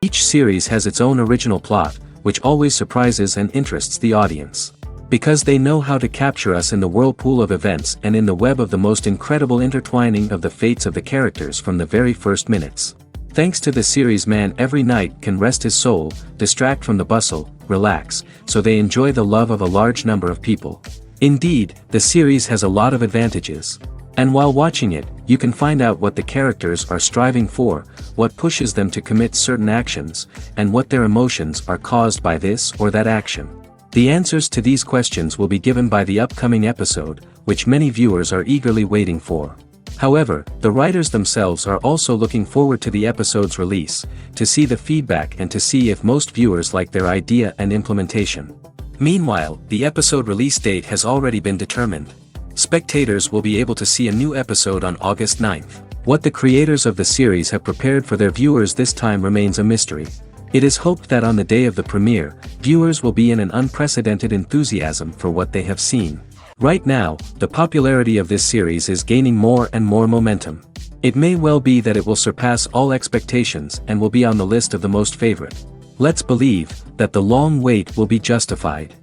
Each series has its own original plot, which always surprises and interests the audience. Because they know how to capture us in the whirlpool of events and in the web of the most incredible intertwining of the fates of the characters from the very first minutes. Thanks to the series, man every night can rest his soul, distract from the bustle, relax, so they enjoy the love of a large number of people. Indeed, the series has a lot of advantages. And while watching it, you can find out what the characters are striving for, what pushes them to commit certain actions, and what their emotions are caused by this or that action. The answers to these questions will be given by the upcoming episode, which many viewers are eagerly waiting for. However, the writers themselves are also looking forward to the episode's release, to see the feedback and to see if most viewers like their idea and implementation. Meanwhile, the episode release date has already been determined. Spectators will be able to see a new episode on August 9th. What the creators of the series have prepared for their viewers this time remains a mystery. It is hoped that on the day of the premiere, viewers will be in an unprecedented enthusiasm for what they have seen. Right now, the popularity of this series is gaining more and more momentum. It may well be that it will surpass all expectations and will be on the list of the most favorite. Let's believe that the long wait will be justified.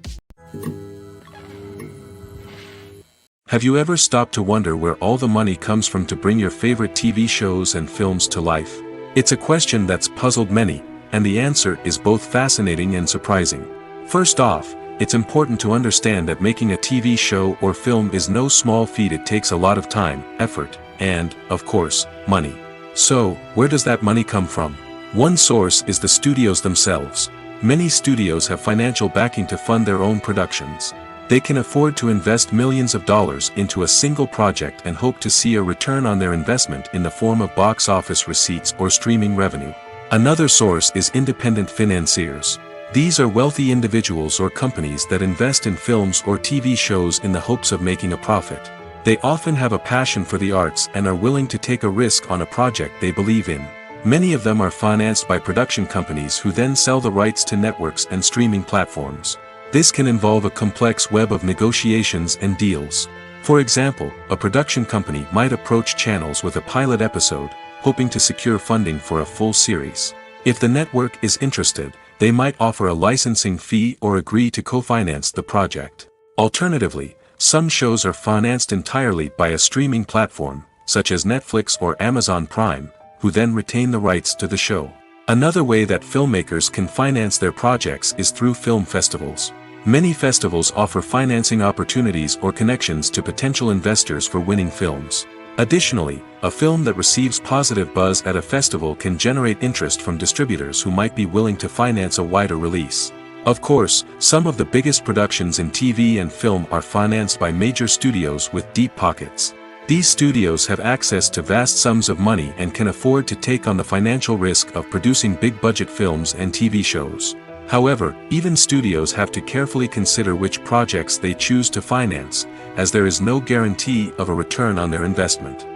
Have you ever stopped to wonder where all the money comes from to bring your favorite TV shows and films to life? It's a question that's puzzled many, and the answer is both fascinating and surprising. First off, it's important to understand that making a TV show or film is no small feat. It takes a lot of time, effort, and, of course, money. So, where does that money come from? One source is the studios themselves. Many studios have financial backing to fund their own productions. They can afford to invest millions of dollars into a single project and hope to see a return on their investment in the form of box office receipts or streaming revenue. Another source is independent financiers. These are wealthy individuals or companies that invest in films or TV shows in the hopes of making a profit. They often have a passion for the arts and are willing to take a risk on a project they believe in. Many of them are financed by production companies who then sell the rights to networks and streaming platforms. This can involve a complex web of negotiations and deals. For example, a production company might approach channels with a pilot episode, hoping to secure funding for a full series. If the network is interested, they might offer a licensing fee or agree to co-finance the project. Alternatively, some shows are financed entirely by a streaming platform, such as Netflix or Amazon Prime, who then retain the rights to the show. Another way that filmmakers can finance their projects is through film festivals. Many festivals offer financing opportunities or connections to potential investors for winning films. Additionally, a film that receives positive buzz at a festival can generate interest from distributors who might be willing to finance a wider release. Of course, some of the biggest productions in TV and film are financed by major studios with deep pockets. These studios have access to vast sums of money and can afford to take on the financial risk of producing big-budget films and TV shows. However, even studios have to carefully consider which projects they choose to finance, as there is no guarantee of a return on their investment.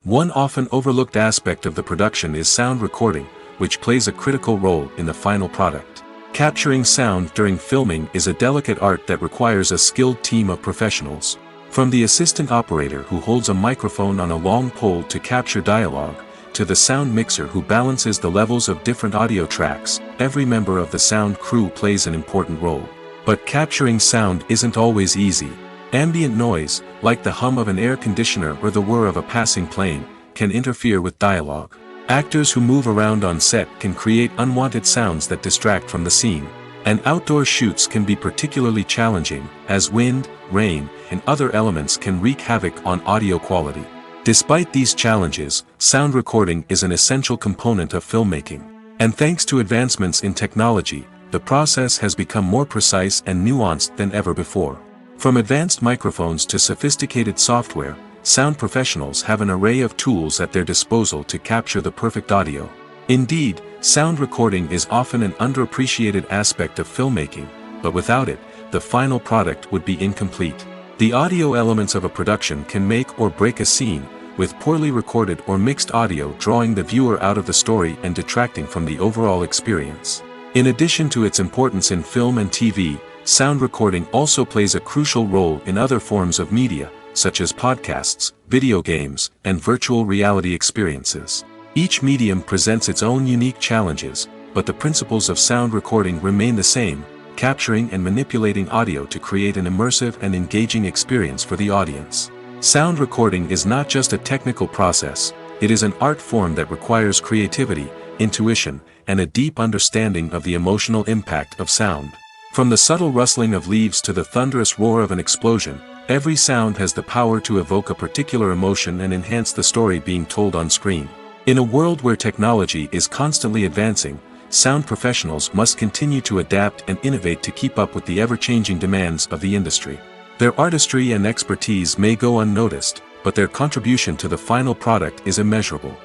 One often overlooked aspect of the production is sound recording, which plays a critical role in the final product. Capturing sound during filming is a delicate art that requires a skilled team of professionals. From the assistant operator who holds a microphone on a long pole to capture dialogue, to the sound mixer who balances the levels of different audio tracks, every member of the sound crew plays an important role. But capturing sound isn't always easy. Ambient noise, like the hum of an air conditioner or the whir of a passing plane, can interfere with dialogue. Actors who move around on set can create unwanted sounds that distract from the scene. And outdoor shoots can be particularly challenging, as wind, rain, and other elements can wreak havoc on audio quality. Despite these challenges, sound recording is an essential component of filmmaking. And thanks to advancements in technology, the process has become more precise and nuanced than ever before. From advanced microphones to sophisticated software, sound professionals have an array of tools at their disposal to capture the perfect audio. Indeed, sound recording is often an underappreciated aspect of filmmaking, but without it, the final product would be incomplete. The audio elements of a production can make or break a scene, with poorly recorded or mixed audio drawing the viewer out of the story and detracting from the overall experience. In addition to its importance in film and TV, sound recording also plays a crucial role in other forms of media, such as podcasts, video games, and virtual reality experiences. Each medium presents its own unique challenges, but the principles of sound recording remain the same, capturing and manipulating audio to create an immersive and engaging experience for the audience. Sound recording is not just a technical process, it is an art form that requires creativity, intuition, and a deep understanding of the emotional impact of sound. From the subtle rustling of leaves to the thunderous roar of an explosion, every sound has the power to evoke a particular emotion and enhance the story being told on screen. In a world where technology is constantly advancing, sound professionals must continue to adapt and innovate to keep up with the ever-changing demands of the industry. Their artistry and expertise may go unnoticed, but their contribution to the final product is immeasurable.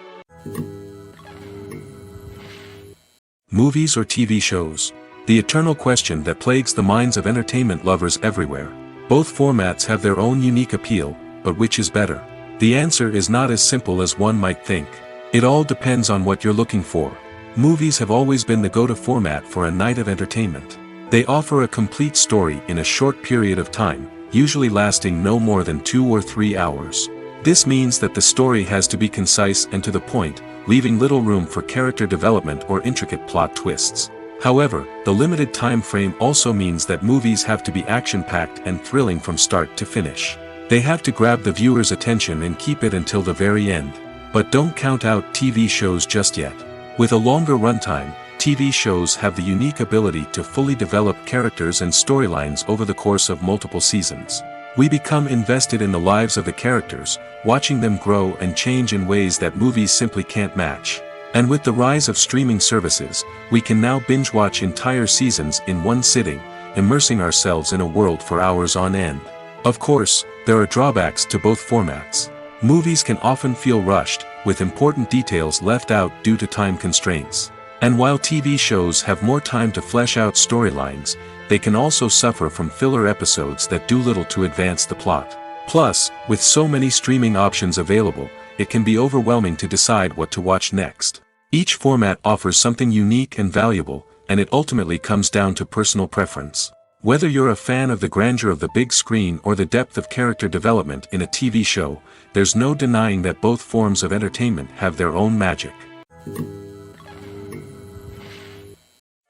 Movies or TV shows? The eternal question that plagues the minds of entertainment lovers everywhere. Both formats have their own unique appeal, but which is better? The answer is not as simple as one might think. It all depends on what you're looking for. Movies have always been the go-to format for a night of entertainment. They offer a complete story in a short period of time, usually lasting no more than 2 or 3 hours. This means that the story has to be concise and to the point, leaving little room for character development or intricate plot twists. However, the limited time frame also means that movies have to be action-packed and thrilling from start to finish. They have to grab the viewer's attention and keep it until the very end. But don't count out TV shows just yet. With a longer runtime, TV shows have the unique ability to fully develop characters and storylines over the course of multiple seasons. We become invested in the lives of the characters, watching them grow and change in ways that movies simply can't match. And with the rise of streaming services, we can now binge-watch entire seasons in one sitting, immersing ourselves in a world for hours on end. Of course, there are drawbacks to both formats. Movies can often feel rushed, with important details left out due to time constraints. And while TV shows have more time to flesh out storylines, they can also suffer from filler episodes that do little to advance the plot. Plus, with so many streaming options available, it can be overwhelming to decide what to watch next. Each format offers something unique and valuable, and it ultimately comes down to personal preference. Whether you're a fan of the grandeur of the big screen or the depth of character development in a TV show, there's no denying that both forms of entertainment have their own magic.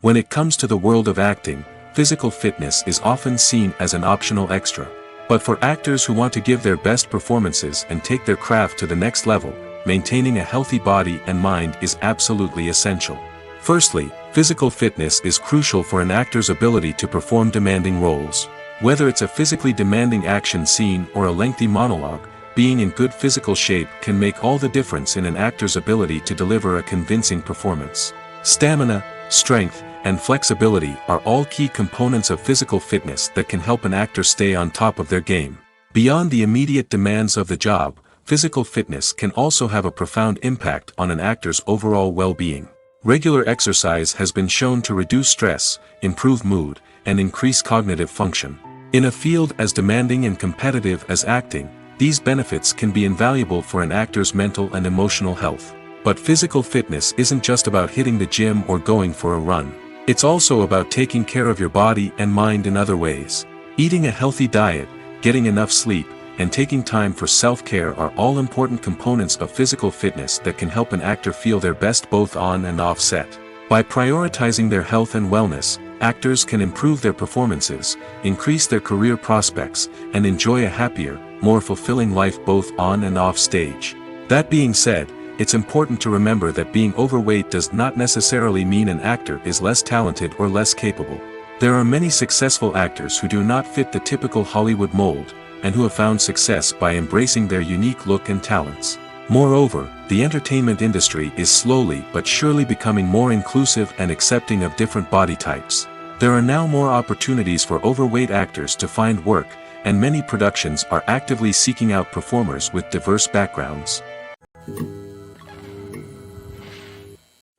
When it comes to the world of acting, physical fitness is often seen as an optional extra. But for actors who want to give their best performances and take their craft to the next level, maintaining a healthy body and mind is absolutely essential. Firstly, physical fitness is crucial for an actor's ability to perform demanding roles. Whether it's a physically demanding action scene or a lengthy monologue, being in good physical shape can make all the difference in an actor's ability to deliver a convincing performance. Stamina, strength, and flexibility are all key components of physical fitness that can help an actor stay on top of their game. Beyond the immediate demands of the job, physical fitness can also have a profound impact on an actor's overall well-being. Regular exercise has been shown to reduce stress, improve mood, and increase cognitive function. In a field as demanding and competitive as acting, these benefits can be invaluable for an actor's mental and emotional health. But physical fitness isn't just about hitting the gym or going for a run. It's also about taking care of your body and mind in other ways. Eating a healthy diet, getting enough sleep, and taking time for self-care are all important components of physical fitness that can help an actor feel their best both on and off set. By prioritizing their health and wellness, actors can improve their performances, increase their career prospects, and enjoy a happier, more fulfilling life both on and off stage. That being said, it's important to remember that being overweight does not necessarily mean an actor is less talented or less capable. There are many successful actors who do not fit the typical Hollywood mold, and who have found success by embracing their unique look and talents. Moreover, the entertainment industry is slowly but surely becoming more inclusive and accepting of different body types. There are now more opportunities for overweight actors to find work, and many productions are actively seeking out performers with diverse backgrounds.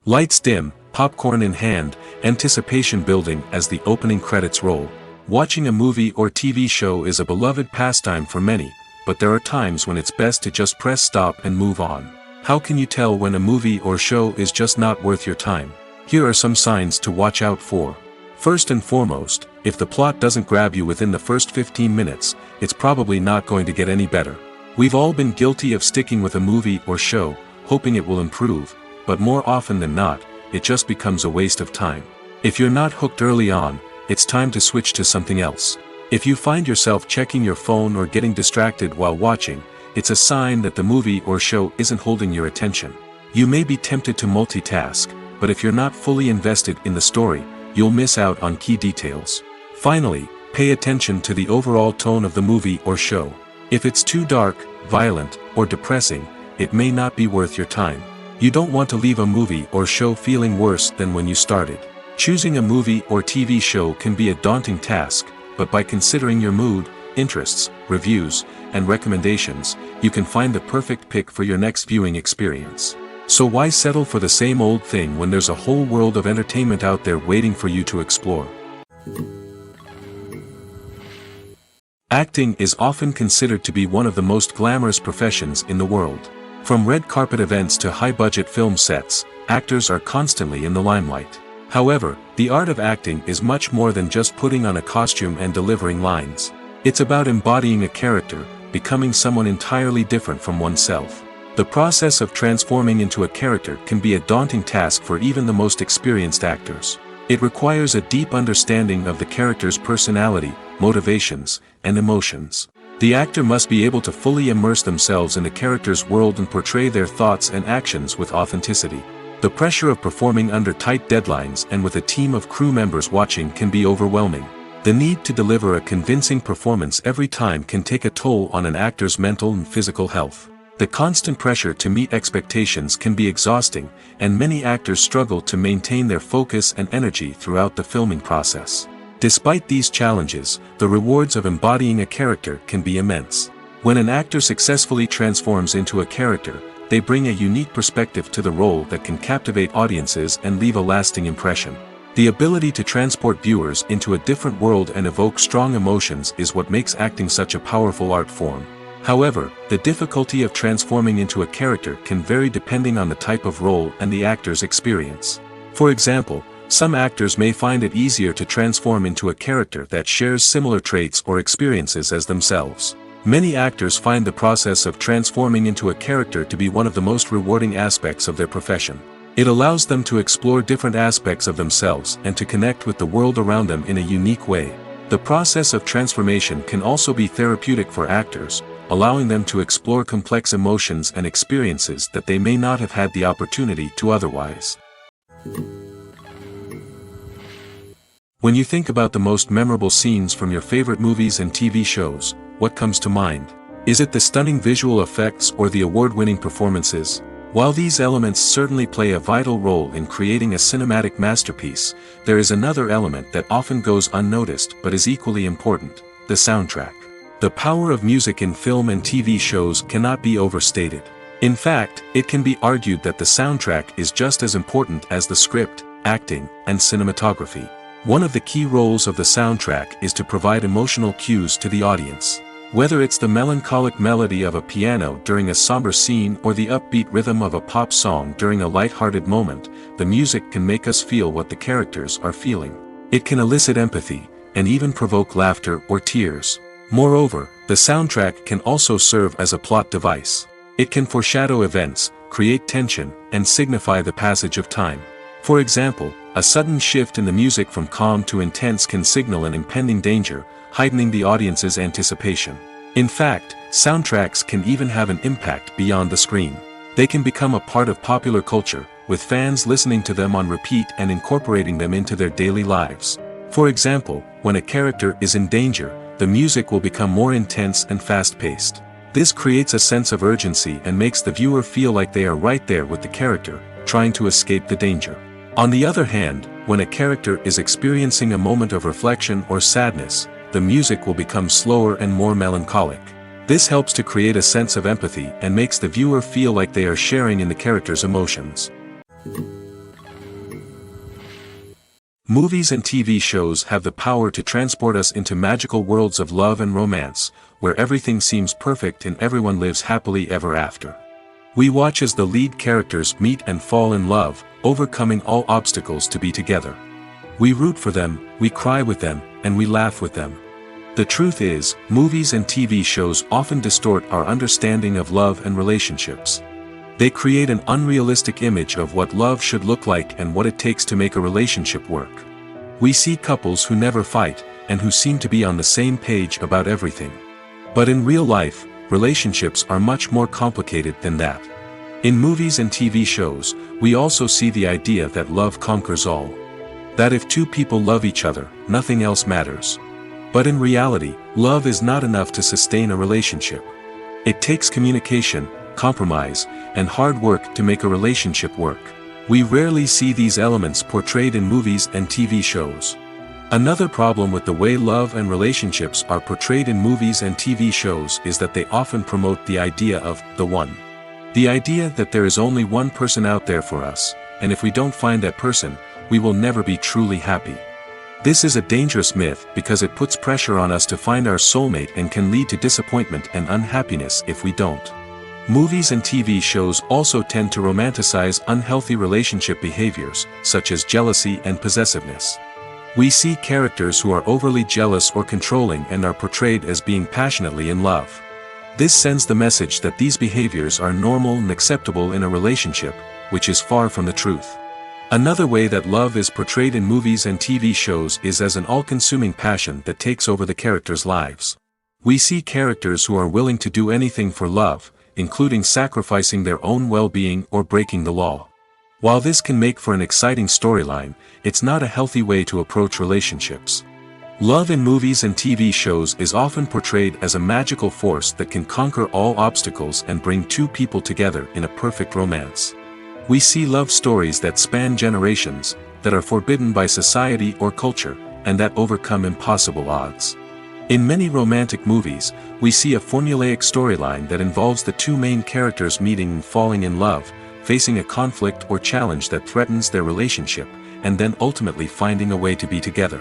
Lights dim, popcorn in hand, anticipation building as the opening credits roll. Watching a movie or TV show is a beloved pastime for many, but there are times when it's best to just press stop and move on. How can you tell when a movie or show is just not worth your time? Here are some signs to watch out for. First and foremost, if the plot doesn't grab you within the first 15 minutes, it's probably not going to get any better. We've all been guilty of sticking with a movie or show, hoping it will improve, but more often than not, it just becomes a waste of time. If you're not hooked early on, it's time to switch to something else. If you find yourself checking your phone or getting distracted while watching, it's a sign that the movie or show isn't holding your attention. You may be tempted to multitask, but if you're not fully invested in the story, you'll miss out on key details. Finally, pay attention to the overall tone of the movie or show. If it's too dark, violent, or depressing, it may not be worth your time. You don't want to leave a movie or show feeling worse than when you started. Choosing a movie or TV show can be a daunting task, but by considering your mood, interests, reviews, and recommendations, you can find the perfect pick for your next viewing experience. So why settle for the same old thing when there's a whole world of entertainment out there waiting for you to explore? Acting is often considered to be one of the most glamorous professions in the world. From red carpet events to high-budget film sets, actors are constantly in the limelight. However, the art of acting is much more than just putting on a costume and delivering lines. It's about embodying a character, becoming someone entirely different from oneself. The process of transforming into a character can be a daunting task for even the most experienced actors. It requires a deep understanding of the character's personality, motivations, and emotions. The actor must be able to fully immerse themselves in the character's world and portray their thoughts and actions with authenticity. The pressure of performing under tight deadlines and with a team of crew members watching can be overwhelming. The need to deliver a convincing performance every time can take a toll on an actor's mental and physical health. The constant pressure to meet expectations can be exhausting, and many actors struggle to maintain their focus and energy throughout the filming process. Despite these challenges, the rewards of embodying a character can be immense. When an actor successfully transforms into a character, they bring a unique perspective to the role that can captivate audiences and leave a lasting impression. The ability to transport viewers into a different world and evoke strong emotions is what makes acting such a powerful art form. However, the difficulty of transforming into a character can vary depending on the type of role and the actor's experience. For example, some actors may find it easier to transform into a character that shares similar traits or experiences as themselves. Many actors find the process of transforming into a character to be one of the most rewarding aspects of their profession. It allows them to explore different aspects of themselves and to connect with the world around them in a unique way. The process of transformation can also be therapeutic for actors, allowing them to explore complex emotions and experiences that they may not have had the opportunity to otherwise. When you think about the most memorable scenes from your favorite movies and TV shows, what comes to mind? Is it the stunning visual effects or the award-winning performances? While these elements certainly play a vital role in creating a cinematic masterpiece, there is another element that often goes unnoticed but is equally important: the soundtrack. The power of music in film and TV shows cannot be overstated. In fact, it can be argued that the soundtrack is just as important as the script, acting, and cinematography. One of the key roles of the soundtrack is to provide emotional cues to the audience. Whether it's the melancholic melody of a piano during a somber scene or the upbeat rhythm of a pop song during a light-hearted moment, the music can make us feel what the characters are feeling. It can elicit empathy, and even provoke laughter or tears. Moreover, the soundtrack can also serve as a plot device. It can foreshadow events, create tension, and signify the passage of time. For example, a sudden shift in the music from calm to intense can signal an impending danger, heightening the audience's anticipation. In fact, soundtracks can even have an impact beyond the screen. They can become a part of popular culture, with fans listening to them on repeat and incorporating them into their daily lives. For example, when a character is in danger, the music will become more intense and fast-paced. This creates a sense of urgency and makes the viewer feel like they are right there with the character, trying to escape the danger. On the other hand, when a character is experiencing a moment of reflection or sadness, the music will become slower and more melancholic. This helps to create a sense of empathy and makes the viewer feel like they are sharing in the character's emotions. Movies and TV shows have the power to transport us into magical worlds of love and romance, where everything seems perfect and everyone lives happily ever after. We watch as the lead characters meet and fall in love, overcoming all obstacles to be together. We root for them, we cry with them, and we laugh with them. The truth is, movies and TV shows often distort our understanding of love and relationships. They create an unrealistic image of what love should look like and what it takes to make a relationship work. We see couples who never fight, and who seem to be on the same page about everything. But in real life, relationships are much more complicated than that. In movies and TV shows, we also see the idea that love conquers all. That if two people love each other, nothing else matters. But in reality, love is not enough to sustain a relationship. It takes communication, compromise, and hard work to make a relationship work. We rarely see these elements portrayed in movies and TV shows. Another problem with the way love and relationships are portrayed in movies and TV shows is that they often promote the idea of the one. The idea that there is only one person out there for us, and if we don't find that person, we will never be truly happy. This is a dangerous myth because it puts pressure on us to find our soulmate and can lead to disappointment and unhappiness if we don't. Movies and TV shows also tend to romanticize unhealthy relationship behaviors, such as jealousy and possessiveness. We see characters who are overly jealous or controlling and are portrayed as being passionately in love. This sends the message that these behaviors are normal and acceptable in a relationship, which is far from the truth. Another way that love is portrayed in movies and TV shows is as an all-consuming passion that takes over the characters' lives. We see characters who are willing to do anything for love, including sacrificing their own well-being or breaking the law. While this can make for an exciting storyline, it's not a healthy way to approach relationships. Love in movies and TV shows is often portrayed as a magical force that can conquer all obstacles and bring two people together in a perfect romance. We see love stories that span generations, that are forbidden by society or culture, and that overcome impossible odds. In many romantic movies, we see a formulaic storyline that involves the two main characters meeting and falling in love, facing a conflict or challenge that threatens their relationship, and then ultimately finding a way to be together.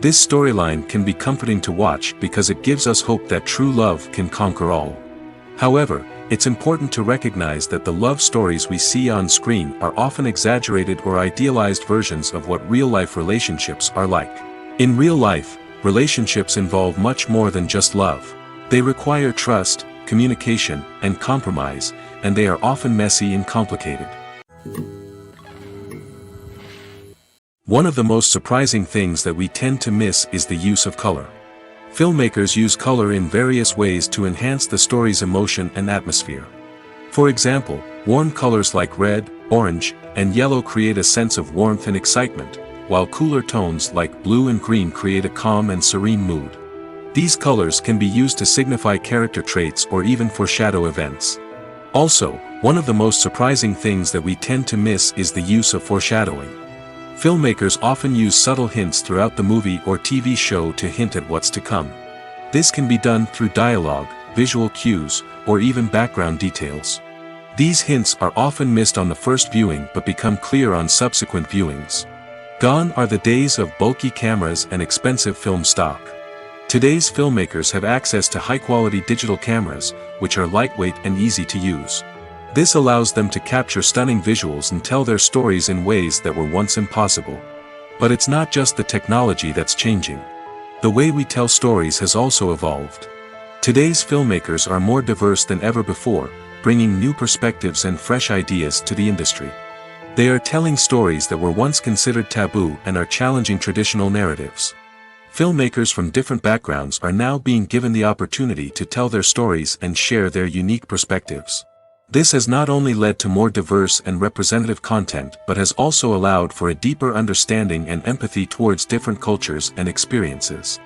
This storyline can be comforting to watch because it gives us hope that true love can conquer all. However, it's important to recognize that the love stories we see on screen are often exaggerated or idealized versions of what real-life relationships are like. In real life, relationships involve much more than just love. They require trust, communication, and compromise, and they are often messy and complicated. One of the most surprising things that we tend to miss is the use of color. Filmmakers use color in various ways to enhance the story's emotion and atmosphere. For example, warm colors like red, orange, and yellow create a sense of warmth and excitement, while cooler tones like blue and green create a calm and serene mood. These colors can be used to signify character traits or even foreshadow events. Also, one of the most surprising things that we tend to miss is the use of foreshadowing. Filmmakers often use subtle hints throughout the movie or TV show to hint at what's to come. This can be done through dialogue, visual cues, or even background details. These hints are often missed on the first viewing but become clear on subsequent viewings. Gone are the days of bulky cameras and expensive film stock. Today's filmmakers have access to high-quality digital cameras, which are lightweight and easy to use. This allows them to capture stunning visuals and tell their stories in ways that were once impossible. But it's not just the technology that's changing. The way we tell stories has also evolved. Today's filmmakers are more diverse than ever before, bringing new perspectives and fresh ideas to the industry. They are telling stories that were once considered taboo and are challenging traditional narratives. Filmmakers from different backgrounds are now being given the opportunity to tell their stories and share their unique perspectives. This has not only led to more diverse and representative content but has also allowed for a deeper understanding and empathy towards different cultures and experiences.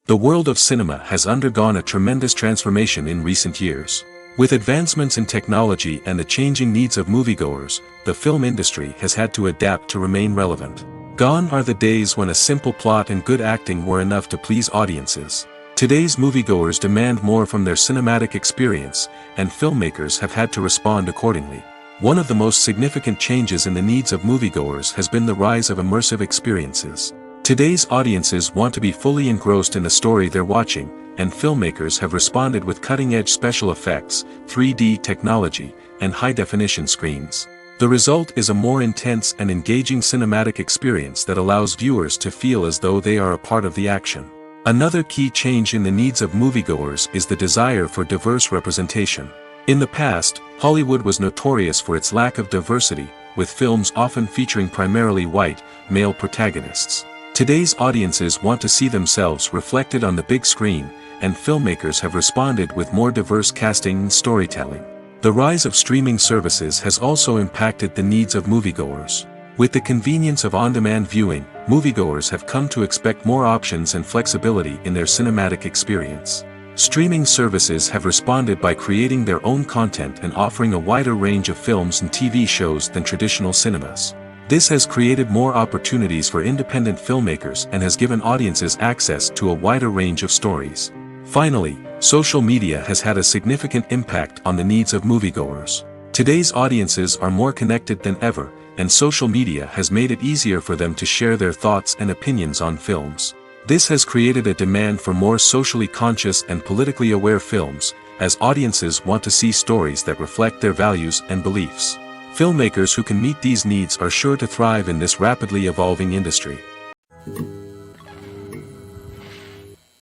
The world of cinema has undergone a tremendous transformation in recent years. With advancements in technology and the changing needs of moviegoers, the film industry has had to adapt to remain relevant. Gone are the days when a simple plot and good acting were enough to please audiences. Today's moviegoers demand more from their cinematic experience, and filmmakers have had to respond accordingly. One of the most significant changes in the needs of moviegoers has been the rise of immersive experiences. Today's audiences want to be fully engrossed in the story they're watching, and filmmakers have responded with cutting-edge special effects, 3D technology, and high-definition screens. The result is a more intense and engaging cinematic experience that allows viewers to feel as though they are a part of the action. Another key change in the needs of moviegoers is the desire for diverse representation. In the past, Hollywood was notorious for its lack of diversity, with films often featuring primarily white, male protagonists. Today's audiences want to see themselves reflected on the big screen, and filmmakers have responded with more diverse casting and storytelling. The rise of streaming services has also impacted the needs of moviegoers. With the convenience of on-demand viewing, moviegoers have come to expect more options and flexibility in their cinematic experience. Streaming services have responded by creating their own content and offering a wider range of films and TV shows than traditional cinemas. This has created more opportunities for independent filmmakers and has given audiences access to a wider range of stories. Finally, social media has had a significant impact on the needs of moviegoers. Today's audiences are more connected than ever, and social media has made it easier for them to share their thoughts and opinions on films. This has created a demand for more socially conscious and politically aware films, as audiences want to see stories that reflect their values and beliefs. Filmmakers who can meet these needs are sure to thrive in this rapidly evolving industry.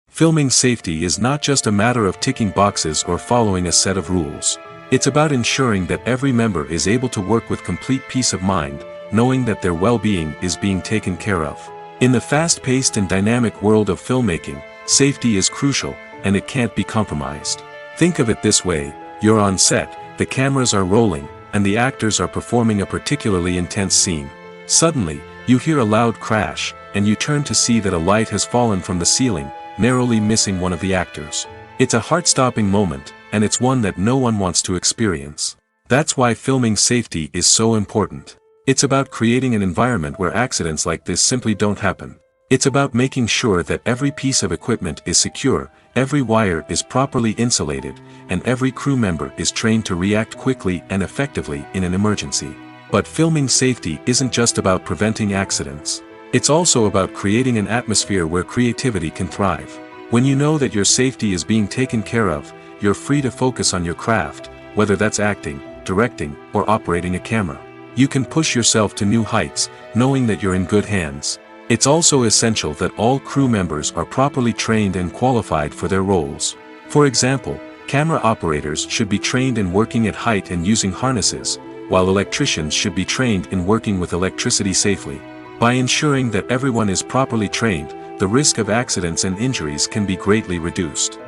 Filming safety is not just a matter of ticking boxes or following a set of rules. It's about ensuring that every member is able to work with complete peace of mind, knowing that their well-being is being taken care of. In the fast-paced and dynamic world of filmmaking, safety is crucial, and it can't be compromised. Think of it this way: you're on set, the cameras are rolling, and the actors are performing a particularly intense scene. Suddenly, you hear a loud crash, and you turn to see that a light has fallen from the ceiling, narrowly missing one of the actors. It's a heart-stopping moment, and it's one that no one wants to experience. That's why filming safety is so important. It's about creating an environment where accidents like this simply don't happen. It's about making sure that every piece of equipment is secure, every wire is properly insulated, and every crew member is trained to react quickly and effectively in an emergency. But filming safety isn't just about preventing accidents. It's also about creating an atmosphere where creativity can thrive. When you know that your safety is being taken care of, you're free to focus on your craft, whether that's acting, directing, or operating a camera. You can push yourself to new heights, knowing that you're in good hands. It's also essential that all crew members are properly trained and qualified for their roles. For example, camera operators should be trained in working at height and using harnesses, while electricians should be trained in working with electricity safely. By ensuring that everyone is properly trained, the risk of accidents and injuries can be greatly reduced.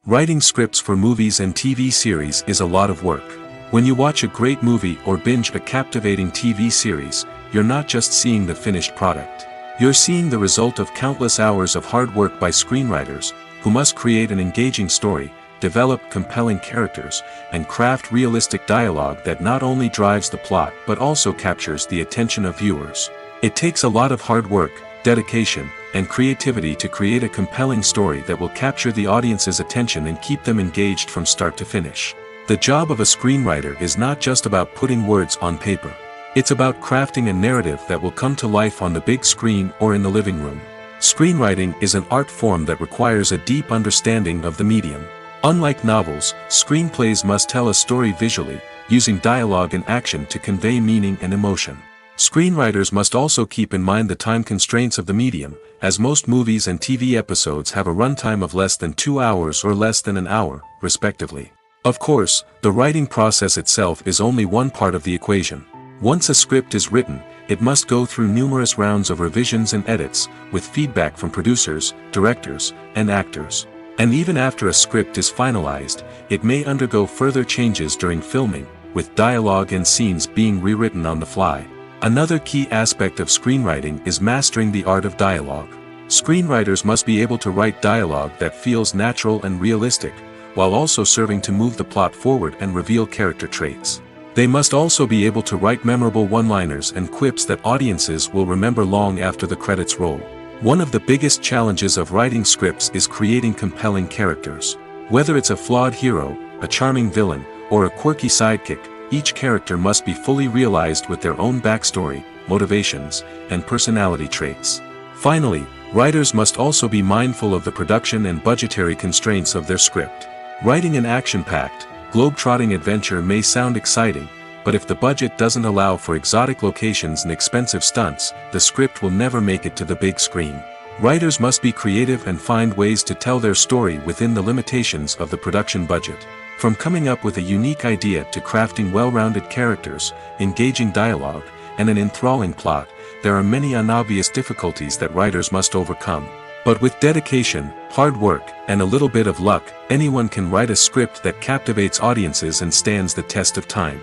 Writing scripts for movies and TV series is a lot of work. When you watch a great movie or binge a captivating TV series, you're not just seeing the finished product. You're seeing the result of countless hours of hard work by screenwriters, who must create an engaging story, develop compelling characters, and craft realistic dialogue that not only drives the plot but also captures the attention of viewers. It takes a lot of hard work, dedication, and creativity to create a compelling story that will capture the audience's attention and keep them engaged from start to finish. The job of a screenwriter is not just about putting words on paper. It's about crafting a narrative that will come to life on the big screen or in the living room. Screenwriting is an art form that requires a deep understanding of the medium. Unlike novels, screenplays must tell a story visually, using dialogue and action to convey meaning and emotion. Screenwriters must also keep in mind the time constraints of the medium, as most movies and TV episodes have a runtime of less than 2 hours or less than an hour, respectively. Of course, the writing process itself is only one part of the equation. Once a script is written, it must go through numerous rounds of revisions and edits, with feedback from producers, directors, and actors. And even after a script is finalized, it may undergo further changes during filming, with dialogue and scenes being rewritten on the fly. Another key aspect of screenwriting is mastering the art of dialogue. Screenwriters must be able to write dialogue that feels natural and realistic, while also serving to move the plot forward and reveal character traits. They must also be able to write memorable one-liners and quips that audiences will remember long after the credits roll. One of the biggest challenges of writing scripts is creating compelling characters. Whether it's a flawed hero, a charming villain, or a quirky sidekick, each character must be fully realized with their own backstory, motivations, and personality traits. Finally, writers must also be mindful of the production and budgetary constraints of their script. Writing an action-packed, globe-trotting adventure may sound exciting, but if the budget doesn't allow for exotic locations and expensive stunts, the script will never make it to the big screen. Writers must be creative and find ways to tell their story within the limitations of the production budget. From coming up with a unique idea to crafting well-rounded characters, engaging dialogue, and an enthralling plot, there are many unobvious difficulties that writers must overcome. But with dedication, hard work, and a little bit of luck, anyone can write a script that captivates audiences and stands the test of time.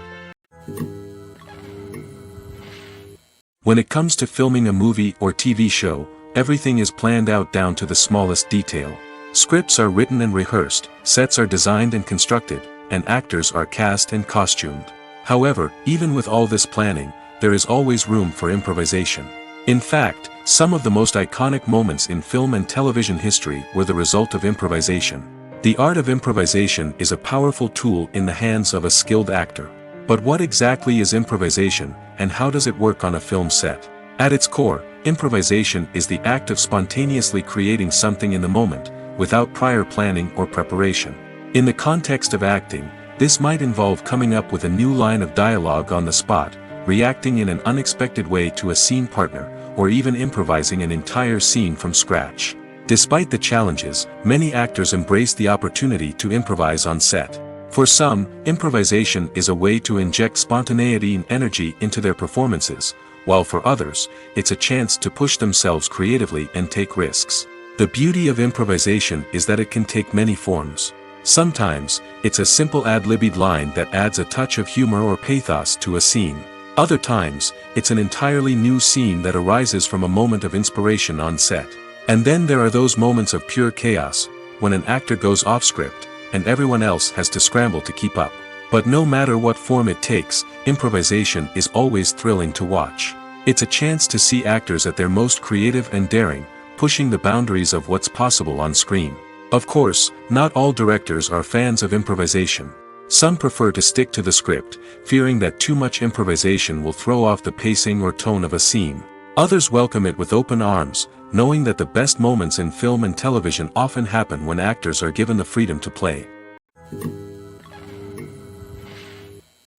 When it comes to filming a movie or TV show, everything is planned out down to the smallest detail. Scripts are written and rehearsed, sets are designed and constructed, and actors are cast and costumed. However, even with all this planning, there is always room for improvisation. In fact, some of the most iconic moments in film and television history were the result of improvisation. The art of improvisation is a powerful tool in the hands of a skilled actor. But what exactly is improvisation, and how does it work on a film set? At its core, improvisation is the act of spontaneously creating something in the moment, without prior planning or preparation. In the context of acting, this might involve coming up with a new line of dialogue on the spot, reacting in an unexpected way to a scene partner, or even improvising an entire scene from scratch. Despite the challenges, many actors embrace the opportunity to improvise on set. For some, improvisation is a way to inject spontaneity and energy into their performances, while for others, it's a chance to push themselves creatively and take risks. The beauty of improvisation is that it can take many forms. Sometimes, it's a simple ad-libbed line that adds a touch of humor or pathos to a scene. Other times, it's an entirely new scene that arises from a moment of inspiration on set. And then there are those moments of pure chaos, when an actor goes off script, and everyone else has to scramble to keep up. But no matter what form it takes, improvisation is always thrilling to watch. It's a chance to see actors at their most creative and daring, pushing the boundaries of what's possible on screen. Of course, not all directors are fans of improvisation. Some prefer to stick to the script, fearing that too much improvisation will throw off the pacing or tone of a scene. Others welcome it with open arms, knowing that the best moments in film and television often happen when actors are given the freedom to play.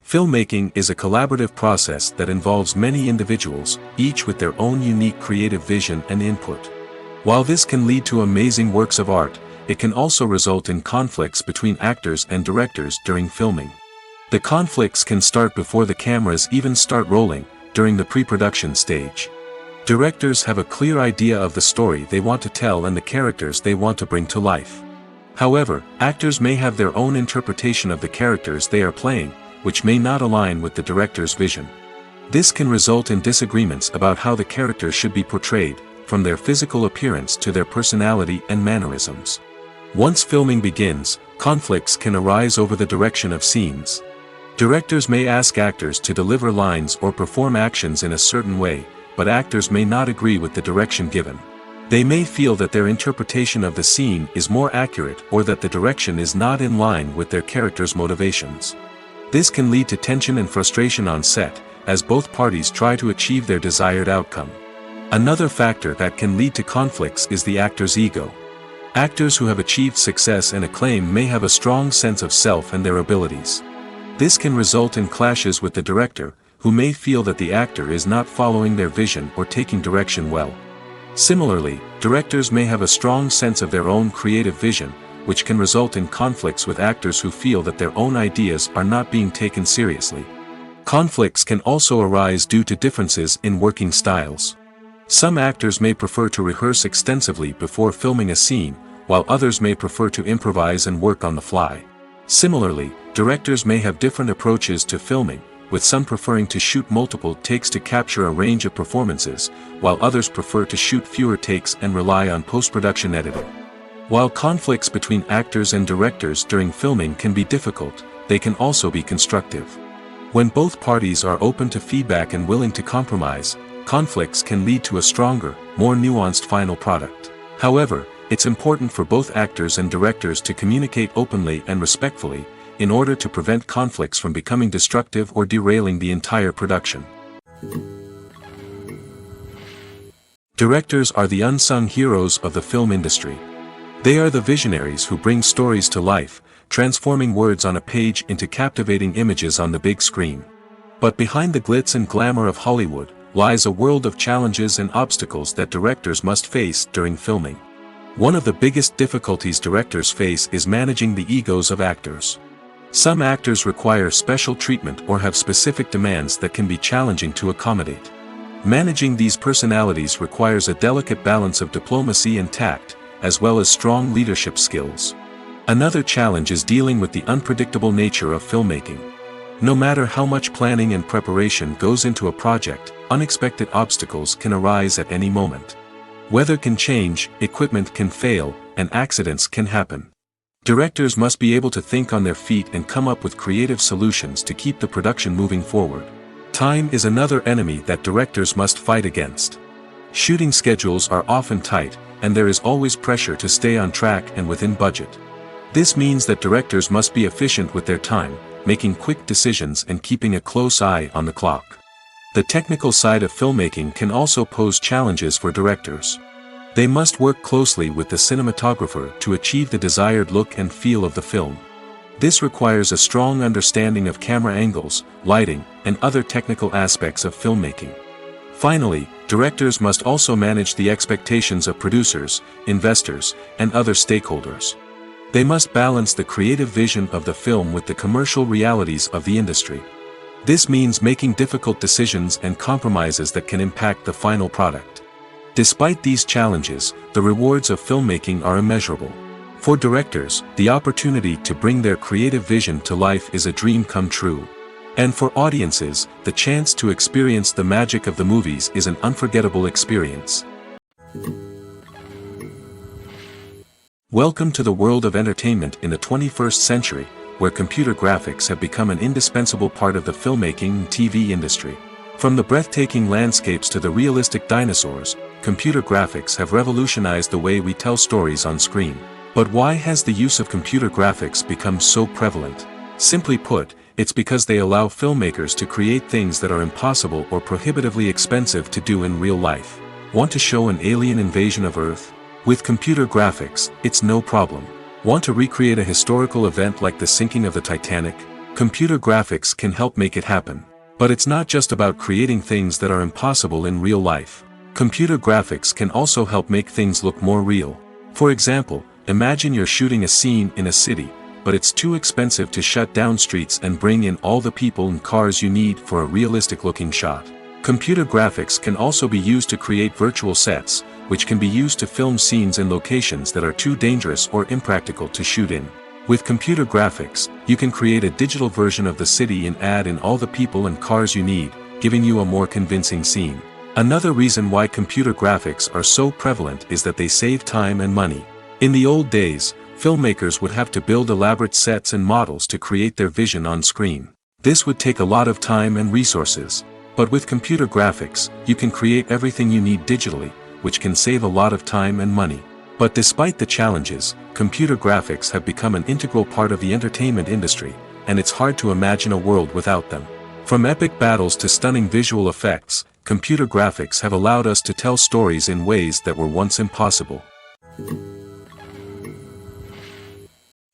Filmmaking is a collaborative process that involves many individuals, each with their own unique creative vision and input. While this can lead to amazing works of art, it can also result in conflicts between actors and directors during filming. The conflicts can start before the cameras even start rolling, during the pre-production stage. Directors have a clear idea of the story they want to tell and the characters they want to bring to life. However, actors may have their own interpretation of the characters they are playing, which may not align with the director's vision. This can result in disagreements about how the characters should be portrayed, from their physical appearance to their personality and mannerisms. Once filming begins, conflicts can arise over the direction of scenes. Directors may ask actors to deliver lines or perform actions in a certain way, but actors may not agree with the direction given. They may feel that their interpretation of the scene is more accurate or that the direction is not in line with their character's motivations. This can lead to tension and frustration on set, as both parties try to achieve their desired outcome. Another factor that can lead to conflicts is the actor's ego. Actors who have achieved success and acclaim may have a strong sense of self and their abilities. This can result in clashes with the director, who may feel that the actor is not following their vision or taking direction well. Similarly, directors may have a strong sense of their own creative vision, which can result in conflicts with actors who feel that their own ideas are not being taken seriously. Conflicts can also arise due to differences in working styles. Some actors may prefer to rehearse extensively before filming a scene, while others may prefer to improvise and work on the fly. Similarly, directors may have different approaches to filming, with some preferring to shoot multiple takes to capture a range of performances, while others prefer to shoot fewer takes and rely on post-production editing. While conflicts between actors and directors during filming can be difficult, they can also be constructive. When both parties are open to feedback and willing to compromise, conflicts can lead to a stronger, more nuanced final product. However, it's important for both actors and directors to communicate openly and respectfully, in order to prevent conflicts from becoming destructive or derailing the entire production. Directors are the unsung heroes of the film industry. They are the visionaries who bring stories to life, transforming words on a page into captivating images on the big screen. But behind the glitz and glamour of Hollywood, lies a world of challenges and obstacles that directors must face during filming. One of the biggest difficulties directors face is managing the egos of actors. Some actors require special treatment or have specific demands that can be challenging to accommodate. Managing these personalities requires a delicate balance of diplomacy and tact, as well as strong leadership skills. Another challenge is dealing with the unpredictable nature of filmmaking. No matter how much planning and preparation goes into a project, unexpected obstacles can arise at any moment. Weather can change, equipment can fail, and accidents can happen. Directors must be able to think on their feet and come up with creative solutions to keep the production moving forward. Time is another enemy that directors must fight against. Shooting schedules are often tight, and there is always pressure to stay on track and within budget. This means that directors must be efficient with their time, making quick decisions and keeping a close eye on the clock. The technical side of filmmaking can also pose challenges for directors. They must work closely with the cinematographer to achieve the desired look and feel of the film. This requires a strong understanding of camera angles, lighting, and other technical aspects of filmmaking. Finally, directors must also manage the expectations of producers, investors, and other stakeholders. They must balance the creative vision of the film with the commercial realities of the industry. This means making difficult decisions and compromises that can impact the final product. Despite these challenges, the rewards of filmmaking are immeasurable. For directors, the opportunity to bring their creative vision to life is a dream come true. And for audiences, the chance to experience the magic of the movies is an unforgettable experience. Welcome to the world of entertainment in the 21st century, where computer graphics have become an indispensable part of the filmmaking and TV industry. From the breathtaking landscapes to the realistic dinosaurs, computer graphics have revolutionized the way we tell stories on screen. But why has the use of computer graphics become so prevalent? Simply put, it's because they allow filmmakers to create things that are impossible or prohibitively expensive to do in real life. Want to show an alien invasion of Earth? With computer graphics, it's no problem. Want to recreate a historical event like the sinking of the Titanic? Computer graphics can help make it happen. But it's not just about creating things that are impossible in real life. Computer graphics can also help make things look more real. For example, imagine you're shooting a scene in a city, but it's too expensive to shut down streets and bring in all the people and cars you need for a realistic-looking shot. Computer graphics can also be used to create virtual sets, which can be used to film scenes in locations that are too dangerous or impractical to shoot in. With computer graphics, you can create a digital version of the city and add in all the people and cars you need, giving you a more convincing scene. Another reason why computer graphics are so prevalent is that they save time and money. In the old days, filmmakers would have to build elaborate sets and models to create their vision on screen. This would take a lot of time and resources. But with computer graphics, you can create everything you need digitally, which can save a lot of time and money. But despite the challenges, computer graphics have become an integral part of the entertainment industry, and it's hard to imagine a world without them. From epic battles to stunning visual effects, computer graphics have allowed us to tell stories in ways that were once impossible.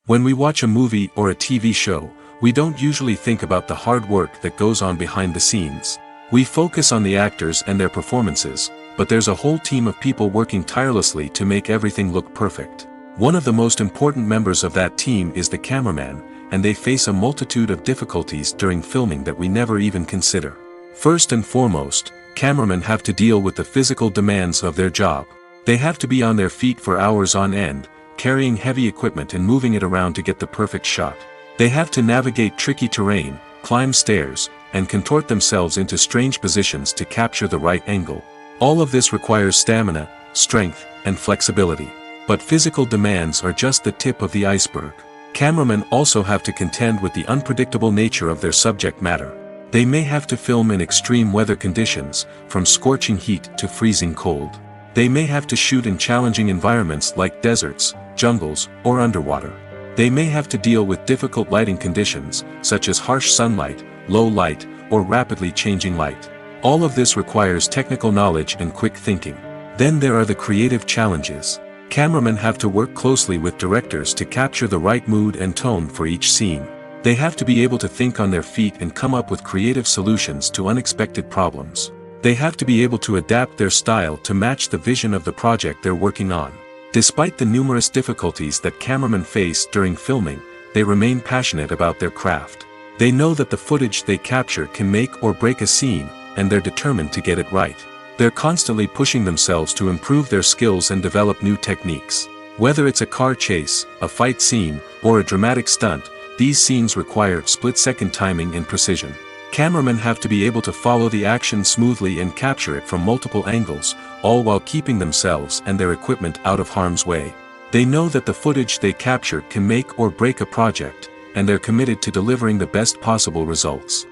When we watch a movie or a TV show, we don't usually think about the hard work that goes on behind the scenes. We focus on the actors and their performances, but there's a whole team of people working tirelessly to make everything look perfect. One of the most important members of that team is the cameraman, and they face a multitude of difficulties during filming that we never even consider. First and foremost, cameramen have to deal with the physical demands of their job. They have to be on their feet for hours on end, carrying heavy equipment and moving it around to get the perfect shot. They have to navigate tricky terrain, climb stairs, and contort themselves into strange positions to capture the right angle. All of this requires stamina, strength, and flexibility. But physical demands are just the tip of the iceberg. Cameramen also have to contend with the unpredictable nature of their subject matter. They may have to film in extreme weather conditions, from scorching heat to freezing cold. They may have to shoot in challenging environments like deserts, jungles, or underwater. They may have to deal with difficult lighting conditions, such as harsh sunlight, low light, or rapidly changing light. All of this requires technical knowledge and quick thinking. Then there are the creative challenges. Cameramen have to work closely with directors to capture the right mood and tone for each scene. They have to be able to think on their feet and come up with creative solutions to unexpected problems. They have to be able to adapt their style to match the vision of the project they're working on. Despite the numerous difficulties that cameramen face during filming, they remain passionate about their craft. They know that the footage they capture can make or break a scene, and they're determined to get it right. They're constantly pushing themselves to improve their skills and develop new techniques. Whether it's a car chase, a fight scene, or a dramatic stunt, these scenes require split-second timing and precision. Cameramen have to be able to follow the action smoothly and capture it from multiple angles, all while keeping themselves and their equipment out of harm's way. They know that the footage they capture can make or break a project, and they're committed to delivering the best possible results.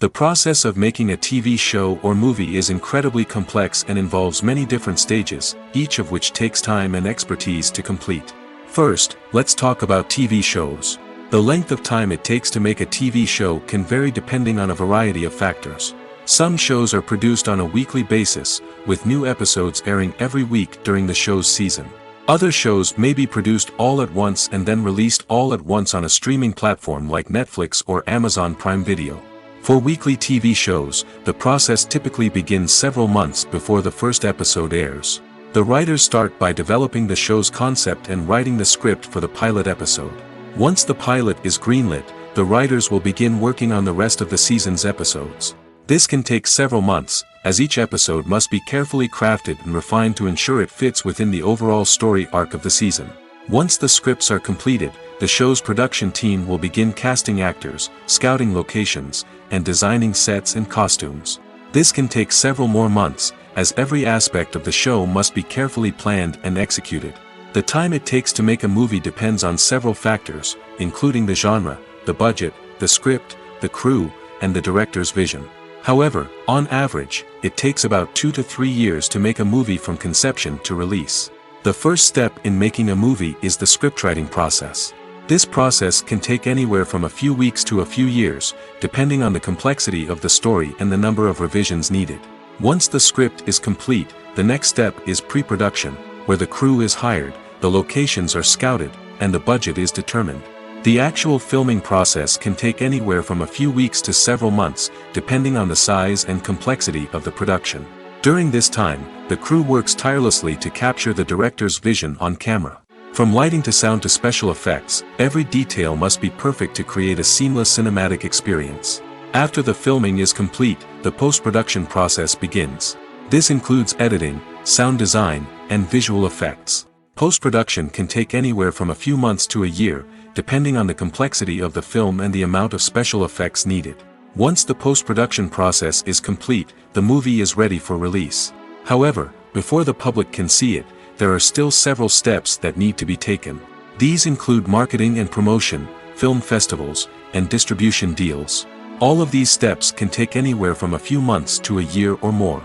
The process of making a TV show or movie is incredibly complex and involves many different stages, each of which takes time and expertise to complete. First, let's talk about TV shows. The length of time it takes to make a TV show can vary depending on a variety of factors. Some shows are produced on a weekly basis, with new episodes airing every week during the show's season. Other shows may be produced all at once and then released all at once on a streaming platform like Netflix or Amazon Prime Video. For weekly TV shows, the process typically begins several months before the first episode airs. The writers start by developing the show's concept and writing the script for the pilot episode. Once the pilot is greenlit, the writers will begin working on the rest of the season's episodes. This can take several months, as each episode must be carefully crafted and refined to ensure it fits within the overall story arc of the season. Once the scripts are completed, the show's production team will begin casting actors, scouting locations, and designing sets and costumes. This can take several more months, as every aspect of the show must be carefully planned and executed. The time it takes to make a movie depends on several factors, including the genre, the budget, the script, the crew, and the director's vision. However, on average, it takes about 2 to 3 years to make a movie from conception to release. The first step in making a movie is the scriptwriting process. This process can take anywhere from a few weeks to a few years, depending on the complexity of the story and the number of revisions needed. Once the script is complete, the next step is pre-production, where the crew is hired, the locations are scouted, and the budget is determined. The actual filming process can take anywhere from a few weeks to several months, depending on the size and complexity of the production. During this time, the crew works tirelessly to capture the director's vision on camera. From lighting to sound to special effects, every detail must be perfect to create a seamless cinematic experience. After the filming is complete, the post-production process begins. This includes editing, sound design, and visual effects. Post-production can take anywhere from a few months to a year, depending on the complexity of the film and the amount of special effects needed. Once the post-production process is complete, the movie is ready for release. However, before the public can see it, there are still several steps that need to be taken. These include marketing and promotion, film festivals, and distribution deals. All of these steps can take anywhere from a few months to a year or more.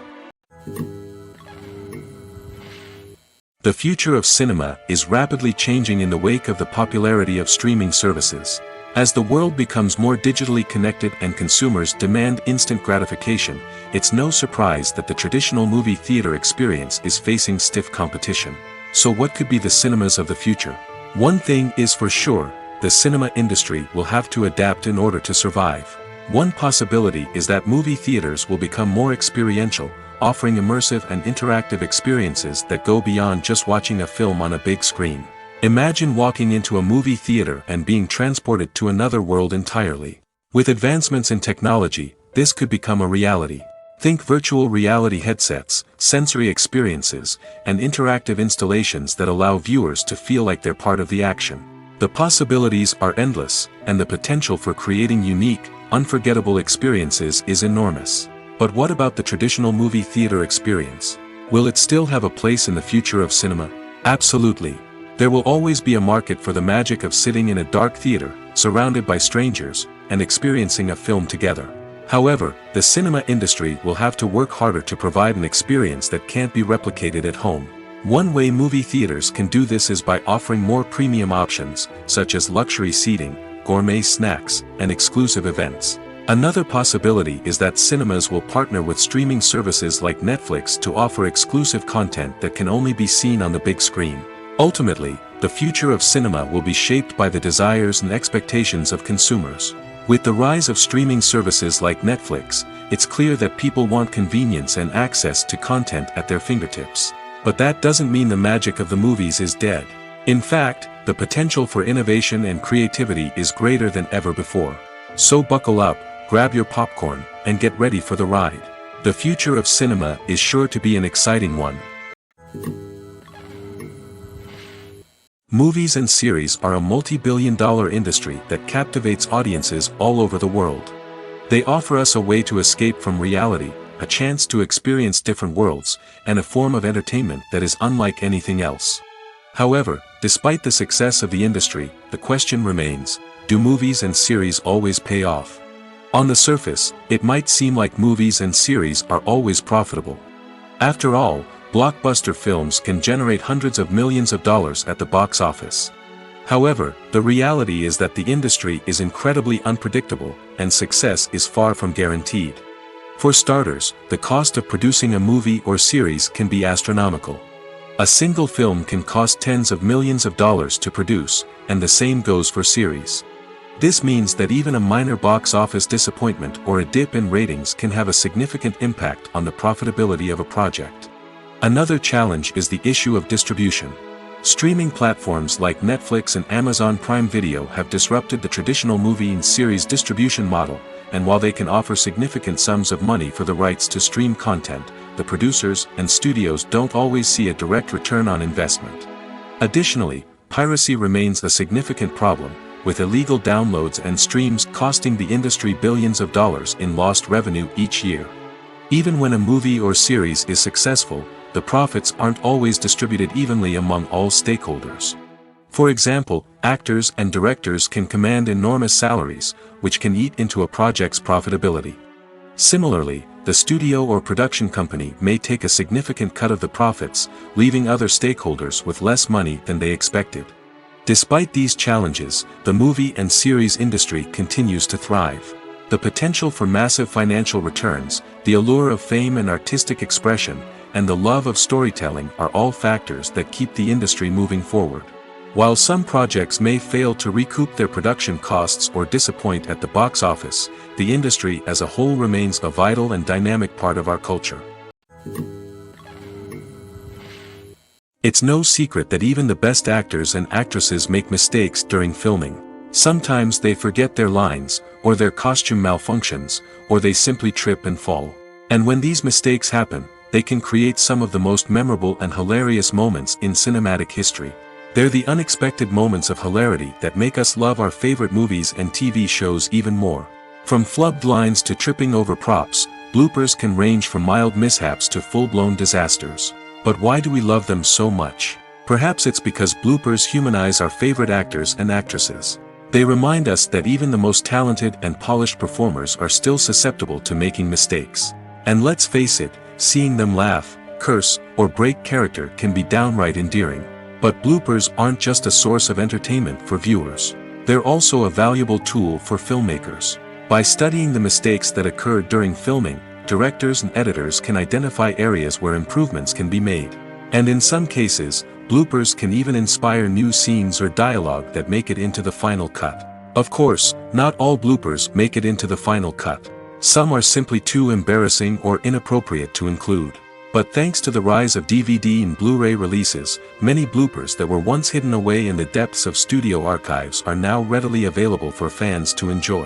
The future of cinema is rapidly changing in the wake of the popularity of streaming services. As the world becomes more digitally connected and consumers demand instant gratification, it's no surprise that the traditional movie theater experience is facing stiff competition. So what could be the cinemas of the future? One thing is for sure, the cinema industry will have to adapt in order to survive. One possibility is that movie theaters will become more experiential, offering immersive and interactive experiences that go beyond just watching a film on a big screen. Imagine walking into a movie theater and being transported to another world entirely. With advancements in technology, this could become a reality. Think virtual reality headsets, sensory experiences, and interactive installations that allow viewers to feel like they're part of the action. The possibilities are endless, and the potential for creating unique, unforgettable experiences is enormous. But what about the traditional movie theater experience? Will it still have a place in the future of cinema? Absolutely. There will always be a market for the magic of sitting in a dark theater, surrounded by strangers, and experiencing a film together. However, the cinema industry will have to work harder to provide an experience that can't be replicated at home. One way movie theaters can do this is by offering more premium options, such as luxury seating, gourmet snacks, and exclusive events. Another possibility is that cinemas will partner with streaming services like Netflix to offer exclusive content that can only be seen on the big screen. Ultimately, the future of cinema will be shaped by the desires and expectations of consumers. With the rise of streaming services like Netflix, it's clear that people want convenience and access to content at their fingertips. But that doesn't mean the magic of the movies is dead. In fact, the potential for innovation and creativity is greater than ever before. So buckle up, grab your popcorn, and get ready for the ride. The future of cinema is sure to be an exciting one. Movies and series are a multi-billion-dollar industry that captivates audiences all over the world. They offer us a way to escape from reality, a chance to experience different worlds, and a form of entertainment that is unlike anything else. However, despite the success of the industry, the question remains, do movies and series always pay off? On the surface, it might seem like movies and series are always profitable. After all, blockbuster films can generate hundreds of millions of dollars at the box office. However, the reality is that the industry is incredibly unpredictable, and success is far from guaranteed. For starters, the cost of producing a movie or series can be astronomical. A single film can cost tens of millions of dollars to produce, and the same goes for series. This means that even a minor box office disappointment or a dip in ratings can have a significant impact on the profitability of a project. Another challenge is the issue of distribution. Streaming platforms like Netflix and Amazon Prime Video have disrupted the traditional movie and series distribution model, and while they can offer significant sums of money for the rights to stream content, the producers and studios don't always see a direct return on investment. Additionally, piracy remains a significant problem, with illegal downloads and streams costing the industry billions of dollars in lost revenue each year. Even when a movie or series is successful, the profits aren't always distributed evenly among all stakeholders. For example, actors and directors can command enormous salaries, which can eat into a project's profitability. Similarly, the studio or production company may take a significant cut of the profits, leaving other stakeholders with less money than they expected. Despite these challenges, the movie and series industry continues to thrive. The potential for massive financial returns, the allure of fame and artistic expression, and the love of storytelling are all factors that keep the industry moving forward. While some projects may fail to recoup their production costs or disappoint at the box office, the industry as a whole remains a vital and dynamic part of our culture. It's no secret that even the best actors and actresses make mistakes during filming. Sometimes they forget their lines, or their costume malfunctions, or they simply trip and fall. And when these mistakes happen, they can create some of the most memorable and hilarious moments in cinematic history. They're the unexpected moments of hilarity that make us love our favorite movies and TV shows even more. From flubbed lines to tripping over props, bloopers can range from mild mishaps to full-blown disasters. But why do we love them so much? Perhaps it's because bloopers humanize our favorite actors and actresses. They remind us that even the most talented and polished performers are still susceptible to making mistakes. And let's face it, seeing them laugh, curse, or break character can be downright endearing. But bloopers aren't just a source of entertainment for viewers. They're also a valuable tool for filmmakers. By studying the mistakes that occurred during filming, directors and editors can identify areas where improvements can be made. And in some cases, bloopers can even inspire new scenes or dialogue that make it into the final cut. Of course, not all bloopers make it into the final cut. Some are simply too embarrassing or inappropriate to include. But thanks to the rise of DVD and Blu-ray releases, many bloopers that were once hidden away in the depths of studio archives are now readily available for fans to enjoy.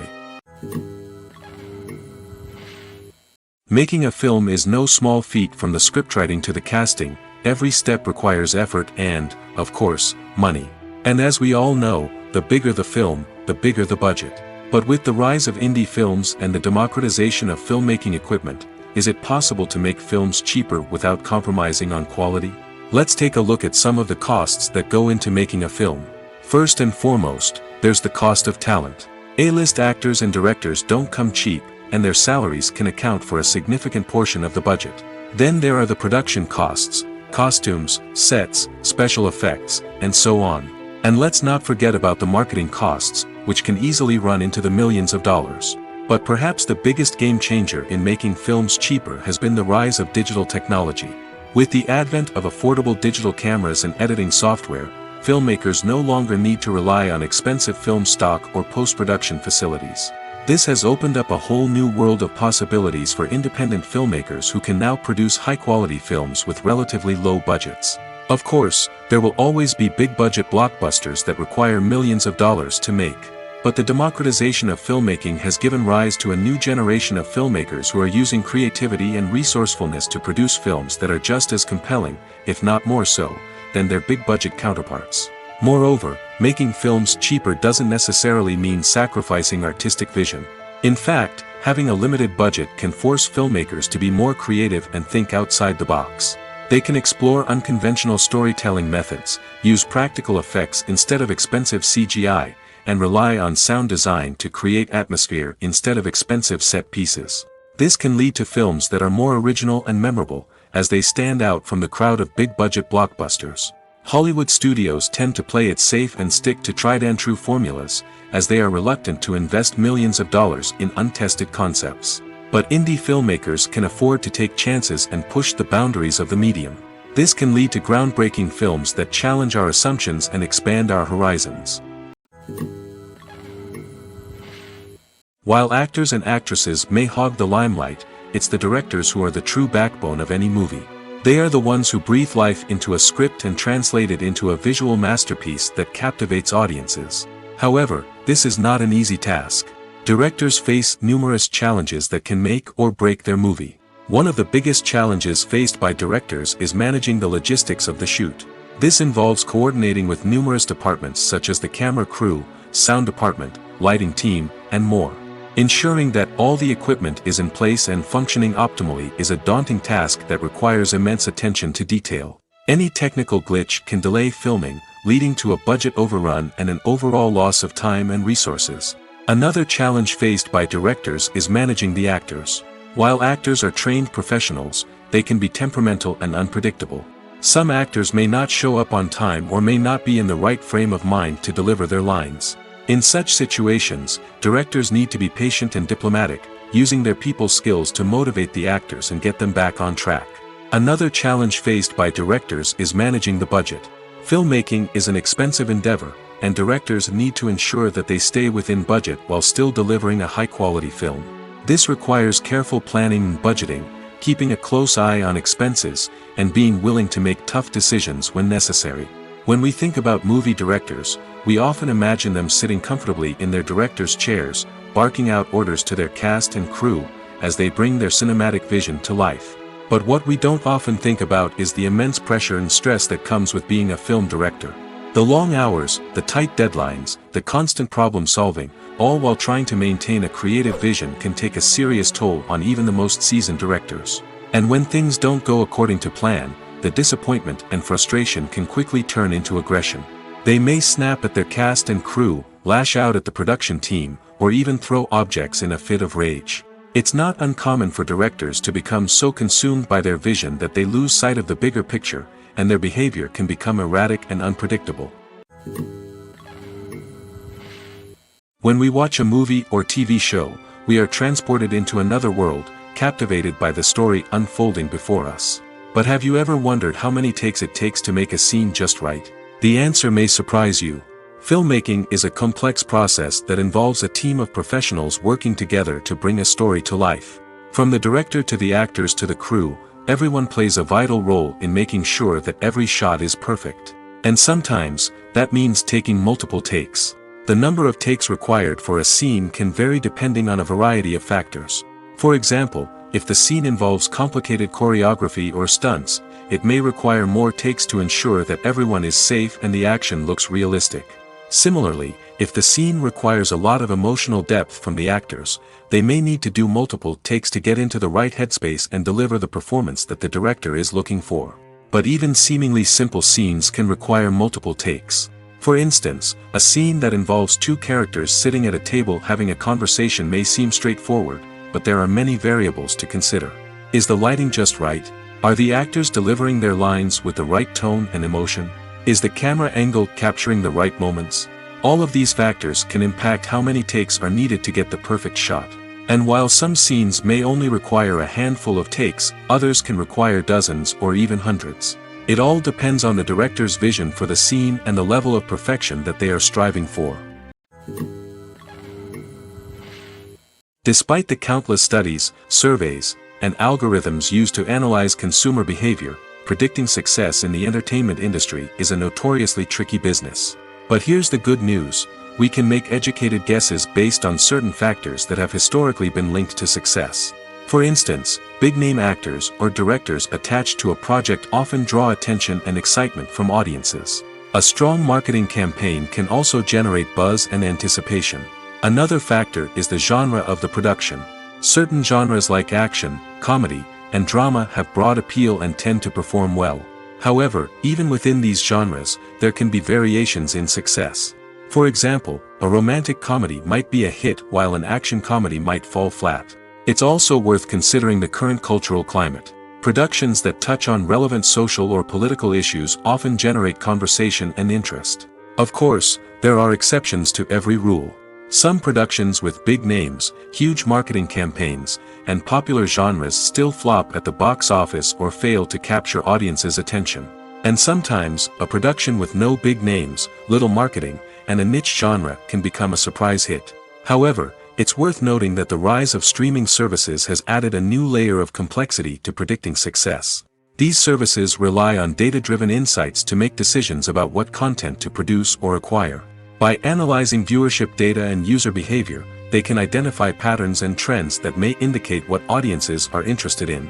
Making a film is no small feat. From the scriptwriting to the casting, every step requires effort and, of course, money. And as we all know, the bigger the film, the bigger the budget. But with the rise of indie films and the democratization of filmmaking equipment, is it possible to make films cheaper without compromising on quality? Let's take a look at some of the costs that go into making a film. First and foremost, there's the cost of talent. A-list actors and directors don't come cheap, and their salaries can account for a significant portion of the budget. Then there are the production costs, costumes, sets, special effects, and so on. And let's not forget about the marketing costs, which can easily run into the millions of dollars. But perhaps the biggest game changer in making films cheaper has been the rise of digital technology. With the advent of affordable digital cameras and editing software, filmmakers no longer need to rely on expensive film stock or post-production facilities. This has opened up a whole new world of possibilities for independent filmmakers who can now produce high-quality films with relatively low budgets. Of course, there will always be big-budget blockbusters that require millions of dollars to make. But the democratization of filmmaking has given rise to a new generation of filmmakers who are using creativity and resourcefulness to produce films that are just as compelling, if not more so, than their big-budget counterparts. Moreover, making films cheaper doesn't necessarily mean sacrificing artistic vision. In fact, having a limited budget can force filmmakers to be more creative and think outside the box. They can explore unconventional storytelling methods, use practical effects instead of expensive CGI, and rely on sound design to create atmosphere instead of expensive set pieces. This can lead to films that are more original and memorable, as they stand out from the crowd of big-budget blockbusters. Hollywood studios tend to play it safe and stick to tried-and-true formulas, as they are reluctant to invest millions of dollars in untested concepts. But indie filmmakers can afford to take chances and push the boundaries of the medium. This can lead to groundbreaking films that challenge our assumptions and expand our horizons. While actors and actresses may hog the limelight, it's the directors who are the true backbone of any movie. They are the ones who breathe life into a script and translate it into a visual masterpiece that captivates audiences. However, this is not an easy task. Directors face numerous challenges that can make or break their movie. One of the biggest challenges faced by directors is managing the logistics of the shoot. This involves coordinating with numerous departments such as the camera crew, sound department, lighting team, and more. Ensuring that all the equipment is in place and functioning optimally is a daunting task that requires immense attention to detail. Any technical glitch can delay filming, leading to a budget overrun and an overall loss of time and resources. Another challenge faced by directors is managing the actors. While actors are trained professionals, they can be temperamental and unpredictable. Some actors may not show up on time or may not be in the right frame of mind to deliver their lines. In such situations, directors need to be patient and diplomatic, using their people skills to motivate the actors and get them back on track. Another challenge faced by directors is managing the budget. Filmmaking is an expensive endeavor, and directors need to ensure that they stay within budget while still delivering a high-quality film. This requires careful planning and budgeting, keeping a close eye on expenses, and being willing to make tough decisions when necessary. When we think about movie directors, we often imagine them sitting comfortably in their director's chairs, barking out orders to their cast and crew, as they bring their cinematic vision to life. But what we don't often think about is the immense pressure and stress that comes with being a film director. The long hours, the tight deadlines, the constant problem-solving, all while trying to maintain a creative vision can take a serious toll on even the most seasoned directors. And when things don't go according to plan, the disappointment and frustration can quickly turn into aggression. They may snap at their cast and crew, lash out at the production team, or even throw objects in a fit of rage. It's not uncommon for directors to become so consumed by their vision that they lose sight of the bigger picture, and their behavior can become erratic and unpredictable. When we watch a movie or TV show, we are transported into another world, captivated by the story unfolding before us. But have you ever wondered how many takes it takes to make a scene just right? The answer may surprise you. Filmmaking is a complex process that involves a team of professionals working together to bring a story to life. From the director to the actors to the crew, everyone plays a vital role in making sure that every shot is perfect. And sometimes, that means taking multiple takes. The number of takes required for a scene can vary depending on a variety of factors. For example, if the scene involves complicated choreography or stunts, it may require more takes to ensure that everyone is safe and the action looks realistic. Similarly, if the scene requires a lot of emotional depth from the actors, they may need to do multiple takes to get into the right headspace and deliver the performance that the director is looking for. But even seemingly simple scenes can require multiple takes. For instance, a scene that involves two characters sitting at a table having a conversation may seem straightforward, but there are many variables to consider. Is the lighting just right? Are the actors delivering their lines with the right tone and emotion? Is the camera angle capturing the right moments? All of these factors can impact how many takes are needed to get the perfect shot. And while some scenes may only require a handful of takes, others can require dozens or even hundreds. It all depends on the director's vision for the scene and the level of perfection that they are striving for. Despite the countless studies, surveys, and algorithms used to analyze consumer behavior, predicting success in the entertainment industry is a notoriously tricky business. But here's the good news: we can make educated guesses based on certain factors that have historically been linked to success. For instance, big-name actors or directors attached to a project often draw attention and excitement from audiences. A strong marketing campaign can also generate buzz and anticipation. Another factor is the genre of the production. Certain genres like action, comedy, and drama have broad appeal and tend to perform well. However, even within these genres, there can be variations in success. For example, a romantic comedy might be a hit while an action comedy might fall flat. It's also worth considering the current cultural climate. Productions that touch on relevant social or political issues often generate conversation and interest. Of course, there are exceptions to every rule. Some productions with big names, huge marketing campaigns, and popular genres still flop at the box office or fail to capture audiences' attention. And sometimes, a production with no big names, little marketing, and a niche genre can become a surprise hit. However, it's worth noting that the rise of streaming services has added a new layer of complexity to predicting success. These services rely on data-driven insights to make decisions about what content to produce or acquire. By analyzing viewership data and user behavior, they can identify patterns and trends that may indicate what audiences are interested in.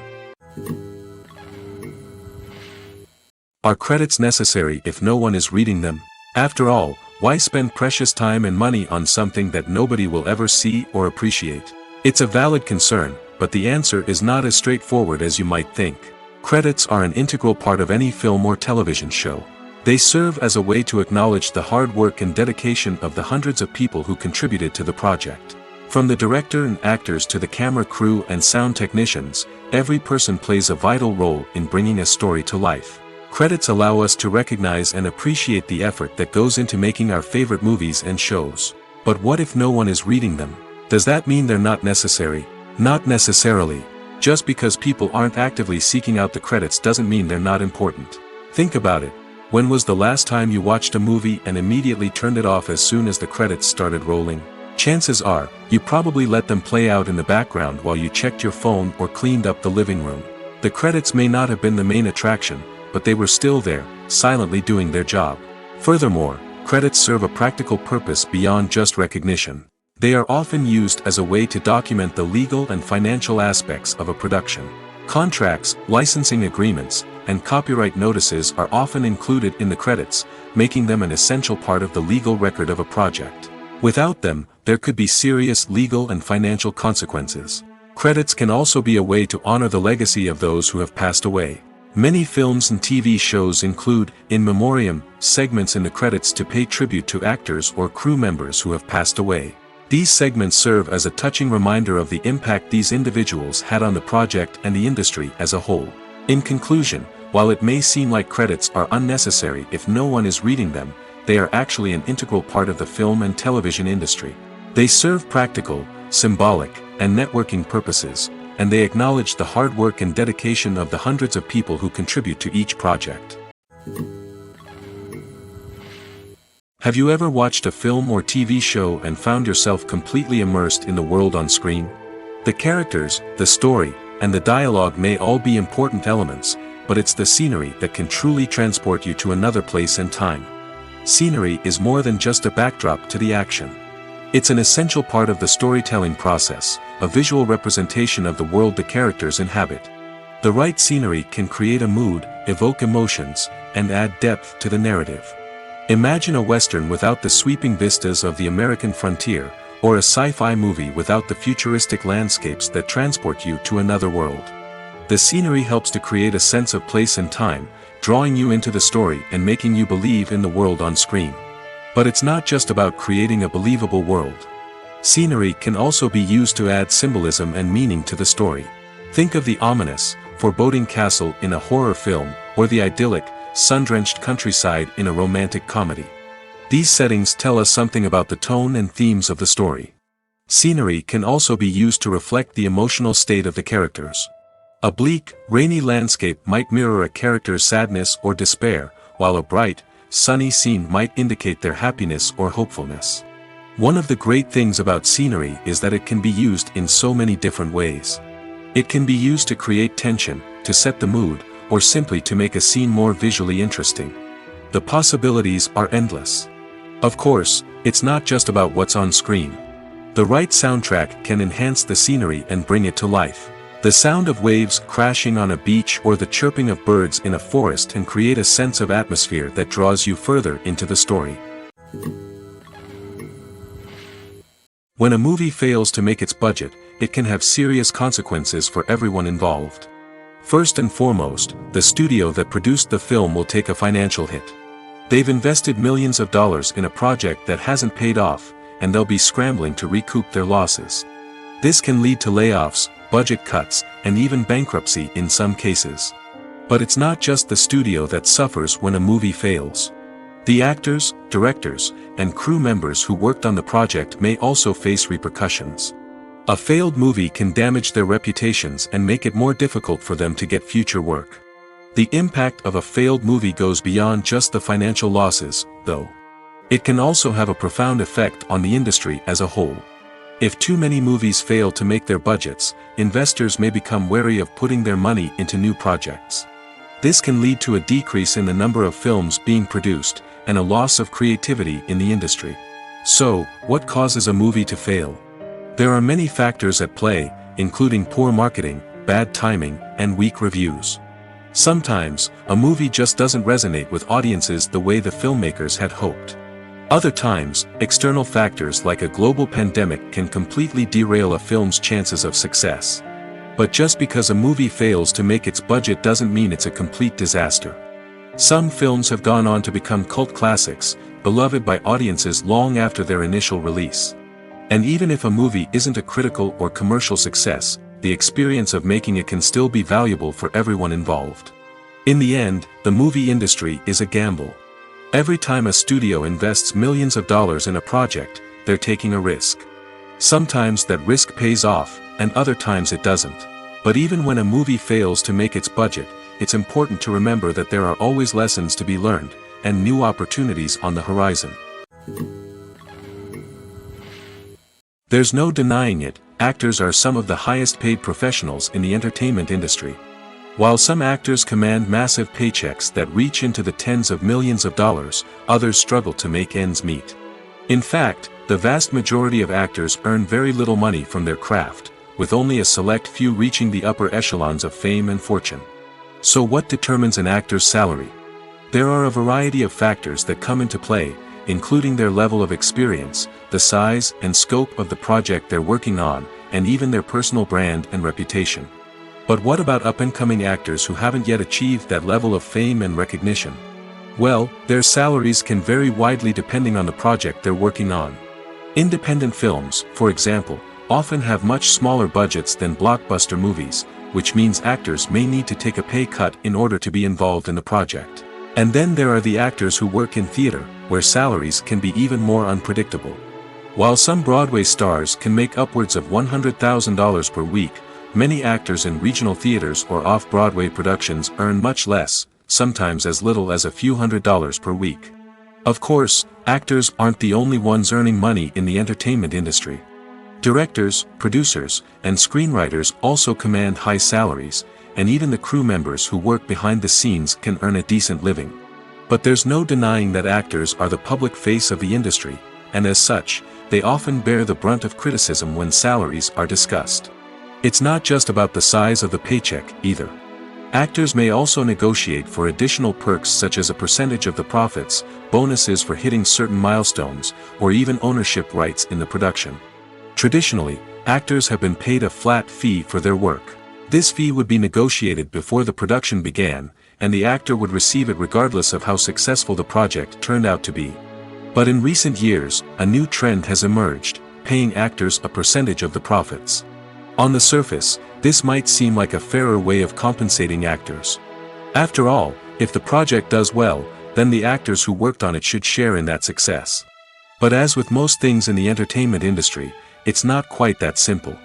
Are credits necessary if no one is reading them? After all, why spend precious time and money on something that nobody will ever see or appreciate? It's a valid concern, but the answer is not as straightforward as you might think. Credits are an integral part of any film or television show. They serve as a way to acknowledge the hard work and dedication of the hundreds of people who contributed to the project. From the director and actors to the camera crew and sound technicians, every person plays a vital role in bringing a story to life. Credits allow us to recognize and appreciate the effort that goes into making our favorite movies and shows. But what if no one is reading them? Does that mean they're not necessary? Not necessarily. Just because people aren't actively seeking out the credits doesn't mean they're not important. Think about it. When was the last time you watched a movie and immediately turned it off as soon as the credits started rolling? Chances are, you probably let them play out in the background while you checked your phone or cleaned up the living room. The credits may not have been the main attraction, but they were still there, silently doing their job. Furthermore, credits serve a practical purpose beyond just recognition. They are often used as a way to document the legal and financial aspects of a production. Contracts, licensing agreements, and copyright notices are often included in the credits, making them an essential part of the legal record of a project. Without them, there could be serious legal and financial consequences. Credits can also be a way to honor the legacy of those who have passed away. Many films and TV shows include, in memoriam, segments in the credits to pay tribute to actors or crew members who have passed away. These segments serve as a touching reminder of the impact these individuals had on the project and the industry as a whole. In conclusion, while it may seem like credits are unnecessary if no one is reading them, they are actually an integral part of the film and television industry. They serve practical, symbolic, and networking purposes, and they acknowledge the hard work and dedication of the hundreds of people who contribute to each project. Have you ever watched a film or TV show and found yourself completely immersed in the world on screen? The characters, the story, and the dialogue may all be important elements, but it's the scenery that can truly transport you to another place and time. Scenery is more than just a backdrop to the action. It's an essential part of the storytelling process, a visual representation of the world the characters inhabit. The right scenery can create a mood, evoke emotions, and add depth to the narrative. Imagine a Western without the sweeping vistas of the American frontier, or a sci-fi movie without the futuristic landscapes that transport you to another world. The scenery helps to create a sense of place and time, drawing you into the story and making you believe in the world on screen. But it's not just about creating a believable world. Scenery can also be used to add symbolism and meaning to the story. Think of the ominous, foreboding castle in a horror film, or the idyllic, sun-drenched countryside in a romantic comedy. These settings tell us something about the tone and themes of the story. Scenery can also be used to reflect the emotional state of the characters. A bleak, rainy landscape might mirror a character's sadness or despair, while a bright, sunny scene might indicate their happiness or hopefulness. One of the great things about scenery is that it can be used in so many different ways. It can be used to create tension, to set the mood, or simply to make a scene more visually interesting. The possibilities are endless. Of course, it's not just about what's on screen. The right soundtrack can enhance the scenery and bring it to life. The sound of waves crashing on a beach or the chirping of birds in a forest can create a sense of atmosphere that draws you further into the story. When a movie fails to make its budget, it can have serious consequences for everyone involved. First and foremost, the studio that produced the film will take a financial hit. They've invested millions of dollars in a project that hasn't paid off, and they'll be scrambling to recoup their losses. This can lead to layoffs, budget cuts, and even bankruptcy in some cases. But it's not just the studio that suffers when a movie fails. The actors, directors, and crew members who worked on the project may also face repercussions. A failed movie can damage their reputations and make it more difficult for them to get future work. The impact of a failed movie goes beyond just the financial losses, though. It can also have a profound effect on the industry as a whole. If too many movies fail to make their budgets, investors may become wary of putting their money into new projects. This can lead to a decrease in the number of films being produced, and a loss of creativity in the industry. So, what causes a movie to fail? There are many factors at play, including poor marketing, bad timing, and weak reviews. Sometimes, a movie just doesn't resonate with audiences the way the filmmakers had hoped. Other times, external factors like a global pandemic can completely derail a film's chances of success. But just because a movie fails to make its budget doesn't mean it's a complete disaster. Some films have gone on to become cult classics, beloved by audiences long after their initial release. And even if a movie isn't a critical or commercial success, the experience of making it can still be valuable for everyone involved. In the end, the movie industry is a gamble. Every time a studio invests millions of dollars in a project, they're taking a risk. Sometimes that risk pays off, and other times it doesn't. But even when a movie fails to make its budget, it's important to remember that there are always lessons to be learned, and new opportunities on the horizon. There's no denying it, actors are some of the highest paid professionals in the entertainment industry. While some actors command massive paychecks that reach into the tens of millions of dollars, others struggle to make ends meet. In fact, the vast majority of actors earn very little money from their craft, with only a select few reaching the upper echelons of fame and fortune. So what determines an actor's salary? There are a variety of factors that come into play, including their level of experience, the size and scope of the project they're working on, and even their personal brand and reputation. But what about up-and-coming actors who haven't yet achieved that level of fame and recognition? Well, their salaries can vary widely depending on the project they're working on. Independent films, for example, often have much smaller budgets than blockbuster movies, which means actors may need to take a pay cut in order to be involved in the project. And then there are the actors who work in theater, where salaries can be even more unpredictable. While some Broadway stars can make upwards of $100,000 per week, many actors in regional theaters or off-Broadway productions earn much less, sometimes as little as a few $100s per week. Of course, actors aren't the only ones earning money in the entertainment industry. Directors, producers, and screenwriters also command high salaries, and even the crew members who work behind the scenes can earn a decent living. But there's no denying that actors are the public face of the industry, and as such, they often bear the brunt of criticism when salaries are discussed. It's not just about the size of the paycheck, either. Actors may also negotiate for additional perks such as a percentage of the profits, bonuses for hitting certain milestones, or even ownership rights in the production. Traditionally, actors have been paid a flat fee for their work. This fee would be negotiated before the production began, and the actor would receive it regardless of how successful the project turned out to be. But in recent years, a new trend has emerged, paying actors a percentage of the profits. On the surface, this might seem like a fairer way of compensating actors. After all, if the project does well, then the actors who worked on it should share in that success. But as with most things in the entertainment industry, it's not quite that simple.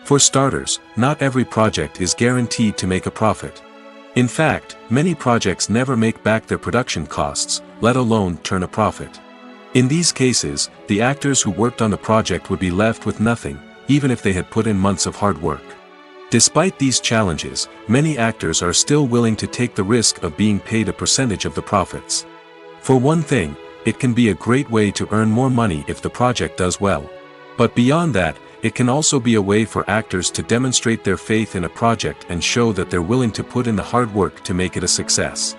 For starters, not every project is guaranteed to make a profit. In fact, many projects never make back their production costs, let alone turn a profit. In these cases, the actors who worked on the project would be left with nothing, even if they had put in months of hard work. Despite these challenges, many actors are still willing to take the risk of being paid a percentage of the profits. For one thing, it can be a great way to earn more money if the project does well. But beyond that, it can also be a way for actors to demonstrate their faith in a project and show that they're willing to put in the hard work to make it a success.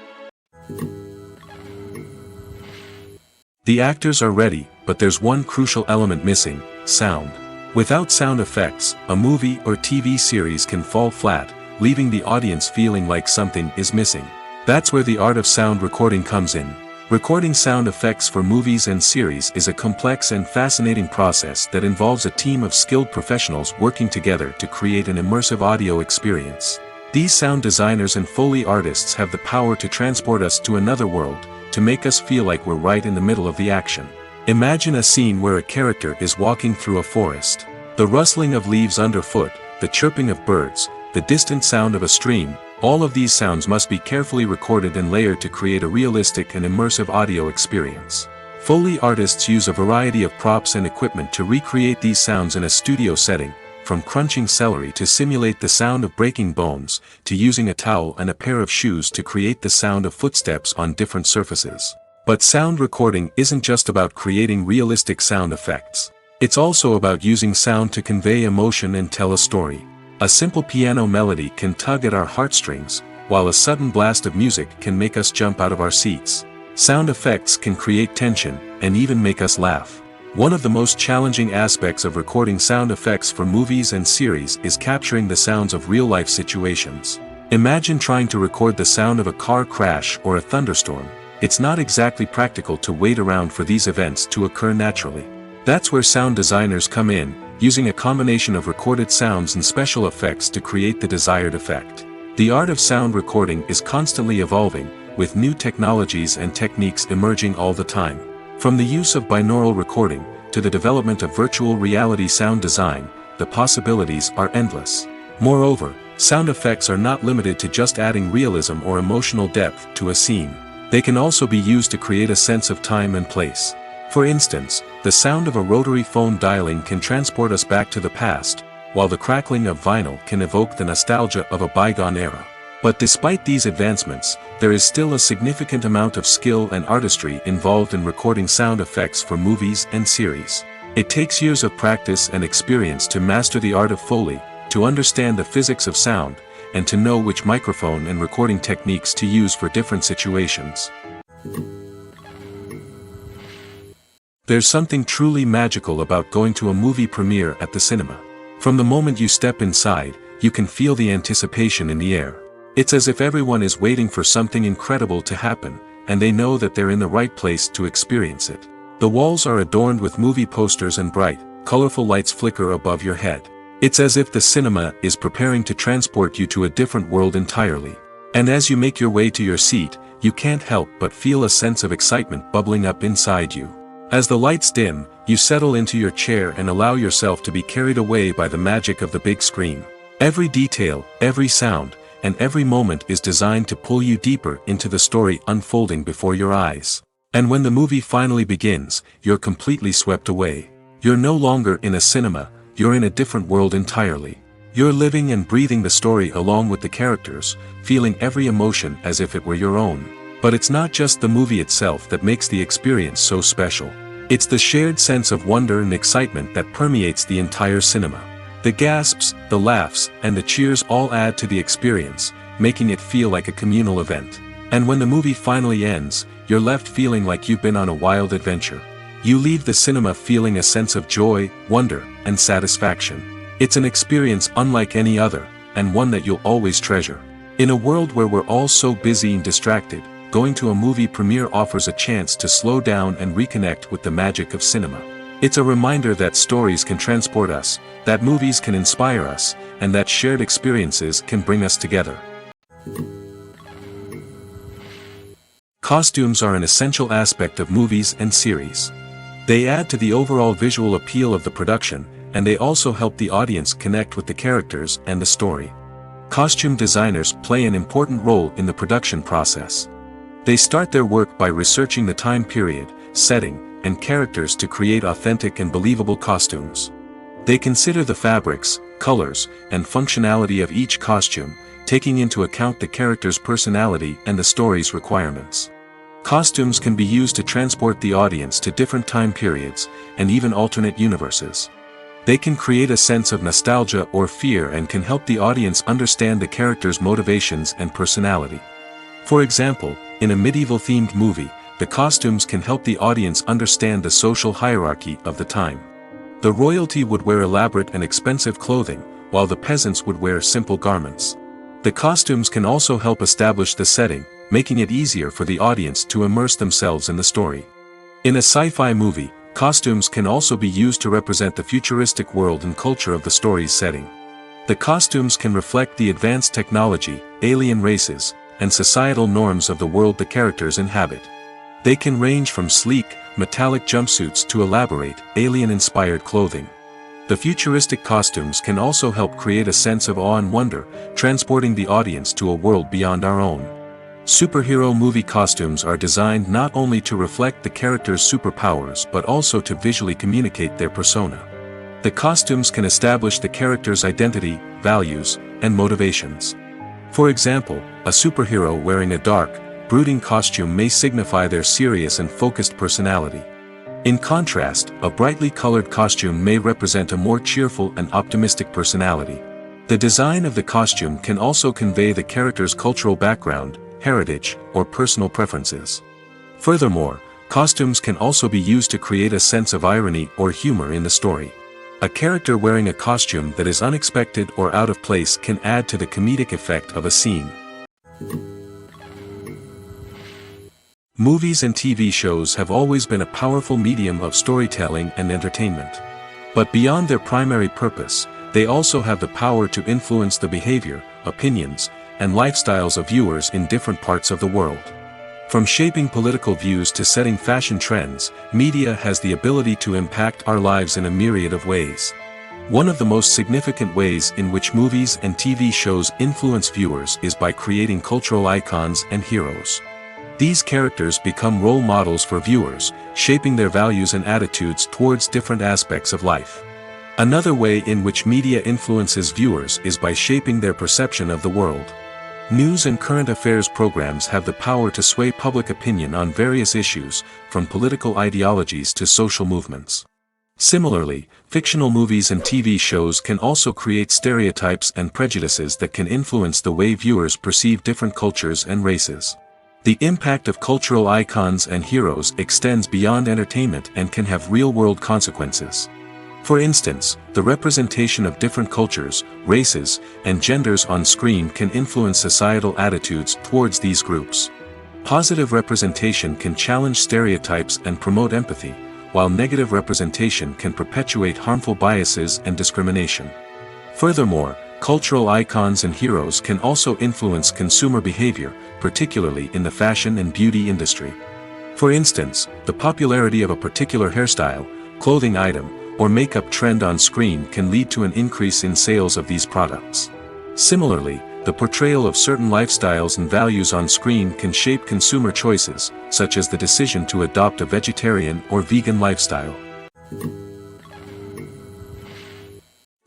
The actors are ready, but there's one crucial element missing: sound. Without sound effects, a movie or TV series can fall flat, leaving the audience feeling like something is missing. That's where the art of sound recording comes in. Recording sound effects for movies and series is a complex and fascinating process that involves a team of skilled professionals working together to create an immersive audio experience. These sound designers and Foley artists have the power to transport us to another world, to make us feel like we're right in the middle of the action. Imagine a scene where a character is walking through a forest. The rustling of leaves underfoot, the chirping of birds, the distant sound of a stream, all of these sounds must be carefully recorded and layered to create a realistic and immersive audio experience. Foley artists use a variety of props and equipment to recreate these sounds in a studio setting, from crunching celery to simulate the sound of breaking bones, to using a towel and a pair of shoes to create the sound of footsteps on different surfaces. But sound recording isn't just about creating realistic sound effects. It's also about using sound to convey emotion and tell a story. A simple piano melody can tug at our heartstrings, while a sudden blast of music can make us jump out of our seats. Sound effects can create tension, and even make us laugh. One of the most challenging aspects of recording sound effects for movies and series is capturing the sounds of real-life situations. Imagine trying to record the sound of a car crash or a thunderstorm. It's not exactly practical to wait around for these events to occur naturally. That's where sound designers come in, using a combination of recorded sounds and special effects to create the desired effect. The art of sound recording is constantly evolving, with new technologies and techniques emerging all the time. From the use of binaural recording, to the development of virtual reality sound design, the possibilities are endless. Moreover, sound effects are not limited to just adding realism or emotional depth to a scene. They can also be used to create a sense of time and place. For instance, the sound of a rotary phone dialing can transport us back to the past, while the crackling of vinyl can evoke the nostalgia of a bygone era. But despite these advancements, there is still a significant amount of skill and artistry involved in recording sound effects for movies and series. It takes years of practice and experience to master the art of Foley, to understand the physics of sound, and to know which microphone and recording techniques to use for different situations. There's something truly magical about going to a movie premiere at the cinema. From the moment you step inside, you can feel the anticipation in the air. It's as if everyone is waiting for something incredible to happen, and they know that they're in the right place to experience it. The walls are adorned with movie posters and bright, colorful lights flicker above your head. It's as if the cinema is preparing to transport you to a different world entirely. And as you make your way to your seat, you can't help but feel a sense of excitement bubbling up inside you. As the lights dim, you settle into your chair and allow yourself to be carried away by the magic of the big screen. Every detail, every sound, and every moment is designed to pull you deeper into the story unfolding before your eyes. And when the movie finally begins, you're completely swept away. You're no longer in a cinema, you're in a different world entirely. You're living and breathing the story along with the characters, feeling every emotion as if it were your own. But it's not just the movie itself that makes the experience so special. It's the shared sense of wonder and excitement that permeates the entire cinema. The gasps, the laughs, and the cheers all add to the experience, making it feel like a communal event. And when the movie finally ends, you're left feeling like you've been on a wild adventure. You leave the cinema feeling a sense of joy, wonder, and satisfaction. It's an experience unlike any other, and one that you'll always treasure. In a world where we're all so busy and distracted, going to a movie premiere offers a chance to slow down and reconnect with the magic of cinema. It's a reminder that stories can transport us, that movies can inspire us, and that shared experiences can bring us together. Costumes are an essential aspect of movies and series. They add to the overall visual appeal of the production, and they also help the audience connect with the characters and the story. Costume designers play an important role in the production process. They start their work by researching the time period, setting, and characters to create authentic and believable costumes. They consider the fabrics, colors, and functionality of each costume, taking into account the character's personality and the story's requirements. Costumes can be used to transport the audience to different time periods, and even alternate universes. They can create a sense of nostalgia or fear and can help the audience understand the character's motivations and personality. For example, in a medieval-themed movie, the costumes can help the audience understand the social hierarchy of the time. The royalty would wear elaborate and expensive clothing, while the peasants would wear simple garments. The costumes can also help establish the setting, making it easier for the audience to immerse themselves in the story. In a sci-fi movie, costumes can also be used to represent the futuristic world and culture of the story's setting. The costumes can reflect the advanced technology, alien races, and societal norms of the world the characters inhabit. They can range from sleek, metallic jumpsuits to elaborate, alien-inspired clothing. The futuristic costumes can also help create a sense of awe and wonder, transporting the audience to a world beyond our own. Superhero movie costumes are designed not only to reflect the character's superpowers but also to visually communicate their persona. The costumes can establish the character's identity, values, and motivations. For example, a superhero wearing a dark, brooding costume may signify their serious and focused personality. In contrast, a brightly colored costume may represent a more cheerful and optimistic personality. The design of the costume can also convey the character's cultural background, heritage, or personal preferences. Furthermore, costumes can also be used to create a sense of irony or humor in the story. A character wearing a costume that is unexpected or out of place can add to the comedic effect of a scene. Movies and TV shows have always been a powerful medium of storytelling and entertainment. But beyond their primary purpose, they also have the power to influence the behavior, opinions, and lifestyles of viewers in different parts of the world. From shaping political views to setting fashion trends, media has the ability to impact our lives in a myriad of ways. One of the most significant ways in which movies and TV shows influence viewers is by creating cultural icons and heroes. These characters become role models for viewers, shaping their values and attitudes towards different aspects of life. Another way in which media influences viewers is by shaping their perception of the world. News and current affairs programs have the power to sway public opinion on various issues, from political ideologies to social movements. Similarly, fictional movies and TV shows can also create stereotypes and prejudices that can influence the way viewers perceive different cultures and races. The impact of cultural icons and heroes extends beyond entertainment and can have real-world consequences. For instance, the representation of different cultures, races, and genders on screen can influence societal attitudes towards these groups. Positive representation can challenge stereotypes and promote empathy, while negative representation can perpetuate harmful biases and discrimination. Furthermore, cultural icons and heroes can also influence consumer behavior, particularly in the fashion and beauty industry. For instance, the popularity of a particular hairstyle, clothing item, or makeup trend on screen can lead to an increase in sales of these products. Similarly, the portrayal of certain lifestyles and values on screen can shape consumer choices, such as the decision to adopt a vegetarian or vegan lifestyle.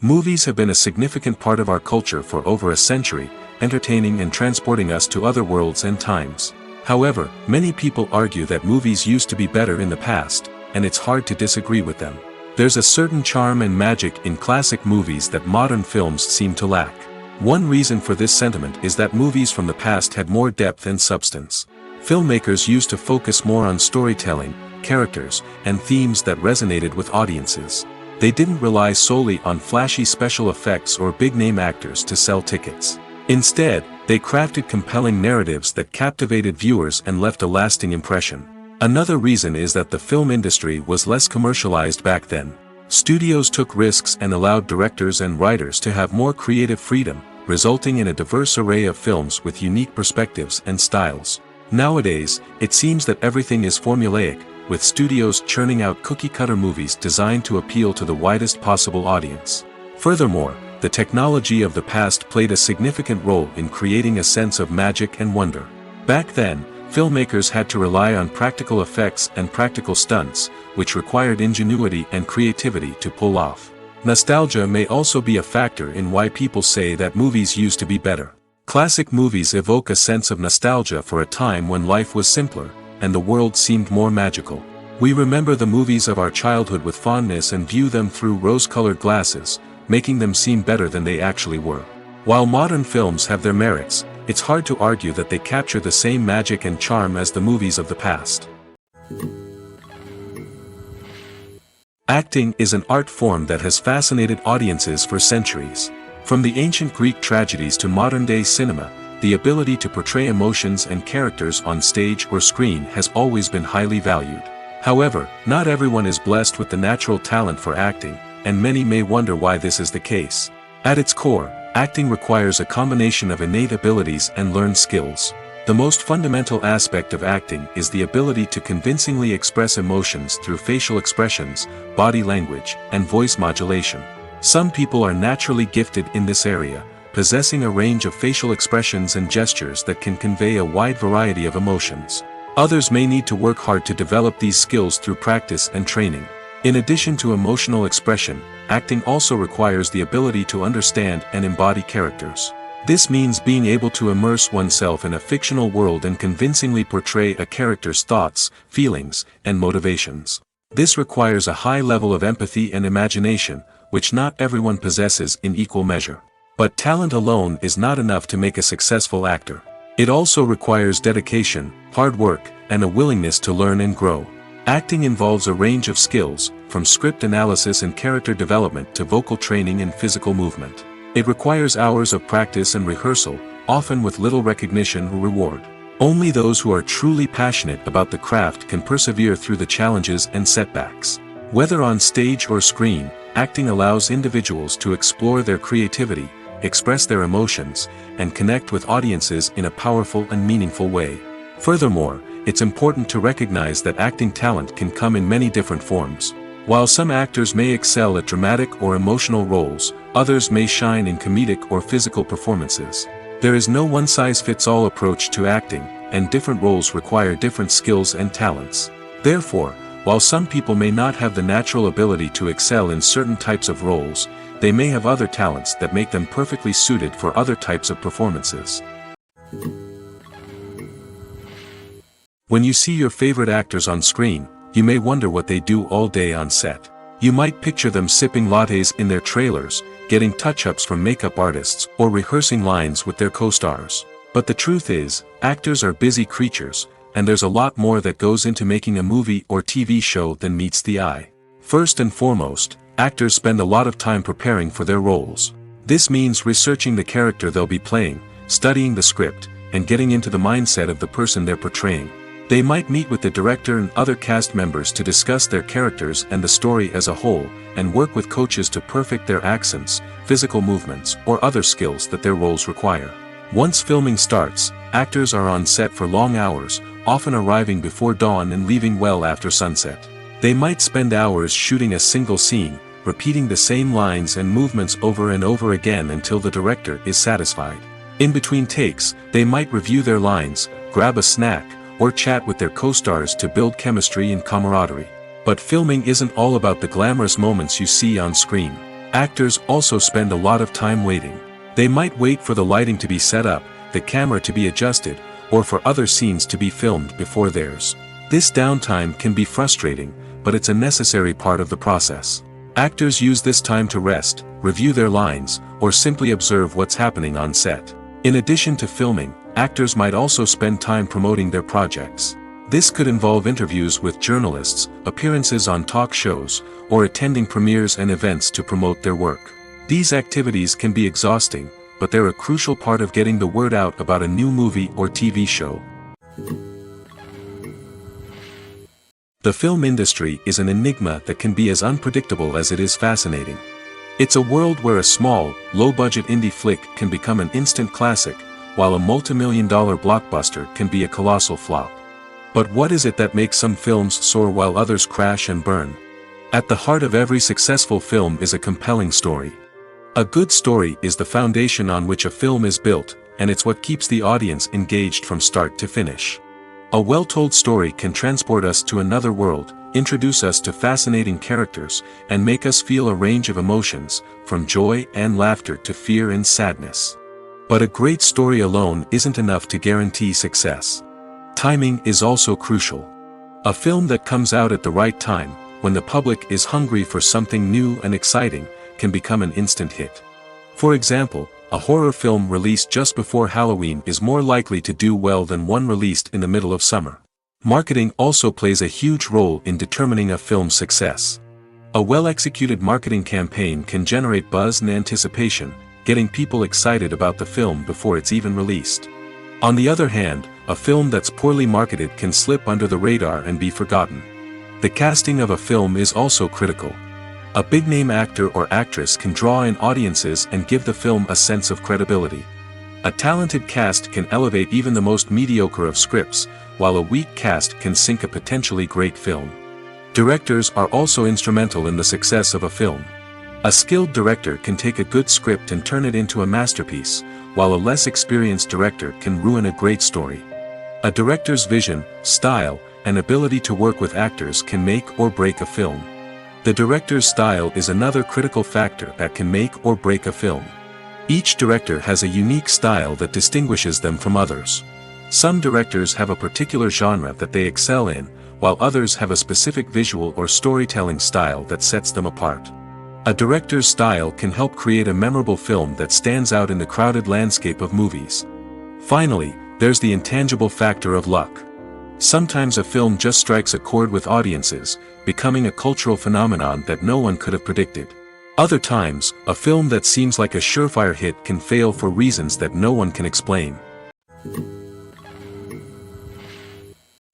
Movies have been a significant part of our culture for over a century, entertaining and transporting us to other worlds and times. However, many people argue that movies used to be better in the past, and it's hard to disagree with them. There's a certain charm and magic in classic movies that modern films seem to lack. One reason for this sentiment is that movies from the past had more depth and substance. Filmmakers used to focus more on storytelling, characters, and themes that resonated with audiences. They didn't rely solely on flashy special effects or big-name actors to sell tickets. Instead, they crafted compelling narratives that captivated viewers and left a lasting impression. Another reason is that the film industry was less commercialized back then. Studios took risks and allowed directors and writers to have more creative freedom, resulting in a diverse array of films with unique perspectives and styles. Nowadays, it seems that everything is formulaic, with studios churning out cookie-cutter movies designed to appeal to the widest possible audience. Furthermore, the technology of the past played a significant role in creating a sense of magic and wonder. Back then, filmmakers had to rely on practical effects and practical stunts, which required ingenuity and creativity to pull off. Nostalgia may also be a factor in why people say that movies used to be better. Classic movies evoke a sense of nostalgia for a time when life was simpler, and the world seemed more magical. We remember the movies of our childhood with fondness and view them through rose-colored glasses, making them seem better than they actually were. While modern films have their merits, it's hard to argue that they capture the same magic and charm as the movies of the past. Acting is an art form that has fascinated audiences for centuries. From the ancient Greek tragedies to modern-day cinema, the ability to portray emotions and characters on stage or screen has always been highly valued. However, not everyone is blessed with the natural talent for acting, and many may wonder why this is the case. At its core, acting requires a combination of innate abilities and learned skills. The most fundamental aspect of acting is the ability to convincingly express emotions through facial expressions, body language, and voice modulation. Some people are naturally gifted in this area, possessing a range of facial expressions and gestures that can convey a wide variety of emotions. Others may need to work hard to develop these skills through practice and training. In addition to emotional expression, acting also requires the ability to understand and embody characters. This means being able to immerse oneself in a fictional world and convincingly portray a character's thoughts, feelings, and motivations. This requires a high level of empathy and imagination, which not everyone possesses in equal measure. But talent alone is not enough to make a successful actor. It also requires dedication, hard work, and a willingness to learn and grow. Acting involves a range of skills, from script analysis and character development to vocal training and physical movement. It requires hours of practice and rehearsal, often with little recognition or reward. Only those who are truly passionate about the craft can persevere through the challenges and setbacks. Whether on stage or screen, acting allows individuals to explore their creativity, express their emotions, and connect with audiences in a powerful and meaningful way. Furthermore, it's important to recognize that acting talent can come in many different forms. While some actors may excel at dramatic or emotional roles, others may shine in comedic or physical performances. There is no one-size-fits-all approach to acting, and different roles require different skills and talents. Therefore, while some people may not have the natural ability to excel in certain types of roles, they may have other talents that make them perfectly suited for other types of performances. When you see your favorite actors on screen, you may wonder what they do all day on set. You might picture them sipping lattes in their trailers, getting touch-ups from makeup artists, or rehearsing lines with their co-stars. But the truth is, actors are busy creatures, and there's a lot more that goes into making a movie or TV show than meets the eye. First and foremost, actors spend a lot of time preparing for their roles. This means researching the character they'll be playing, studying the script, and getting into the mindset of the person they're portraying. They might meet with the director and other cast members to discuss their characters and the story as a whole, and work with coaches to perfect their accents, physical movements, or other skills that their roles require. Once filming starts, actors are on set for long hours, often arriving before dawn and leaving well after sunset. They might spend hours shooting a single scene, repeating the same lines and movements over and over again until the director is satisfied. In between takes, they might review their lines, grab a snack, or chat with their co-stars to build chemistry and camaraderie. But filming isn't all about the glamorous moments you see on screen. Actors also spend a lot of time waiting. They might wait for the lighting to be set up, the camera to be adjusted, or for other scenes to be filmed before theirs. This downtime can be frustrating, but it's a necessary part of the process. Actors use this time to rest, review their lines, or simply observe what's happening on set. In addition to filming, actors might also spend time promoting their projects. This could involve interviews with journalists, appearances on talk shows, or attending premieres and events to promote their work. These activities can be exhausting, but they're a crucial part of getting the word out about a new movie or TV show. The film industry is an enigma that can be as unpredictable as it is fascinating. It's a world where a small, low-budget indie flick can become an instant classic, while a multi-million-dollar blockbuster can be a colossal flop. But what is it that makes some films soar while others crash and burn? At the heart of every successful film is a compelling story. A good story is the foundation on which a film is built, and it's what keeps the audience engaged from start to finish. A well-told story can transport us to another world, introduce us to fascinating characters, and make us feel a range of emotions, from joy and laughter to fear and sadness. But a great story alone isn't enough to guarantee success. Timing is also crucial. A film that comes out at the right time, when the public is hungry for something new and exciting, can become an instant hit. For example, a horror film released just before Halloween is more likely to do well than one released in the middle of summer. Marketing also plays a huge role in determining a film's success. A well-executed marketing campaign can generate buzz and anticipation, getting people excited about the film before it's even released. On the other hand, a film that's poorly marketed can slip under the radar and be forgotten. The casting of a film is also critical. A big-name actor or actress can draw in audiences and give the film a sense of credibility. A talented cast can elevate even the most mediocre of scripts, while a weak cast can sink a potentially great film. Directors are also instrumental in the success of a film. A skilled director can take a good script and turn it into a masterpiece, while a less experienced director can ruin a great story. A director's vision, style, and ability to work with actors can make or break a film. The director's style is another critical factor that can make or break a film. Each director has a unique style that distinguishes them from others. Some directors have a particular genre that they excel in, while others have a specific visual or storytelling style that sets them apart. A director's style can help create a memorable film that stands out in the crowded landscape of movies. Finally, there's the intangible factor of luck. Sometimes a film just strikes a chord with audiences, becoming a cultural phenomenon that no one could have predicted. Other times, a film that seems like a surefire hit can fail for reasons that no one can explain.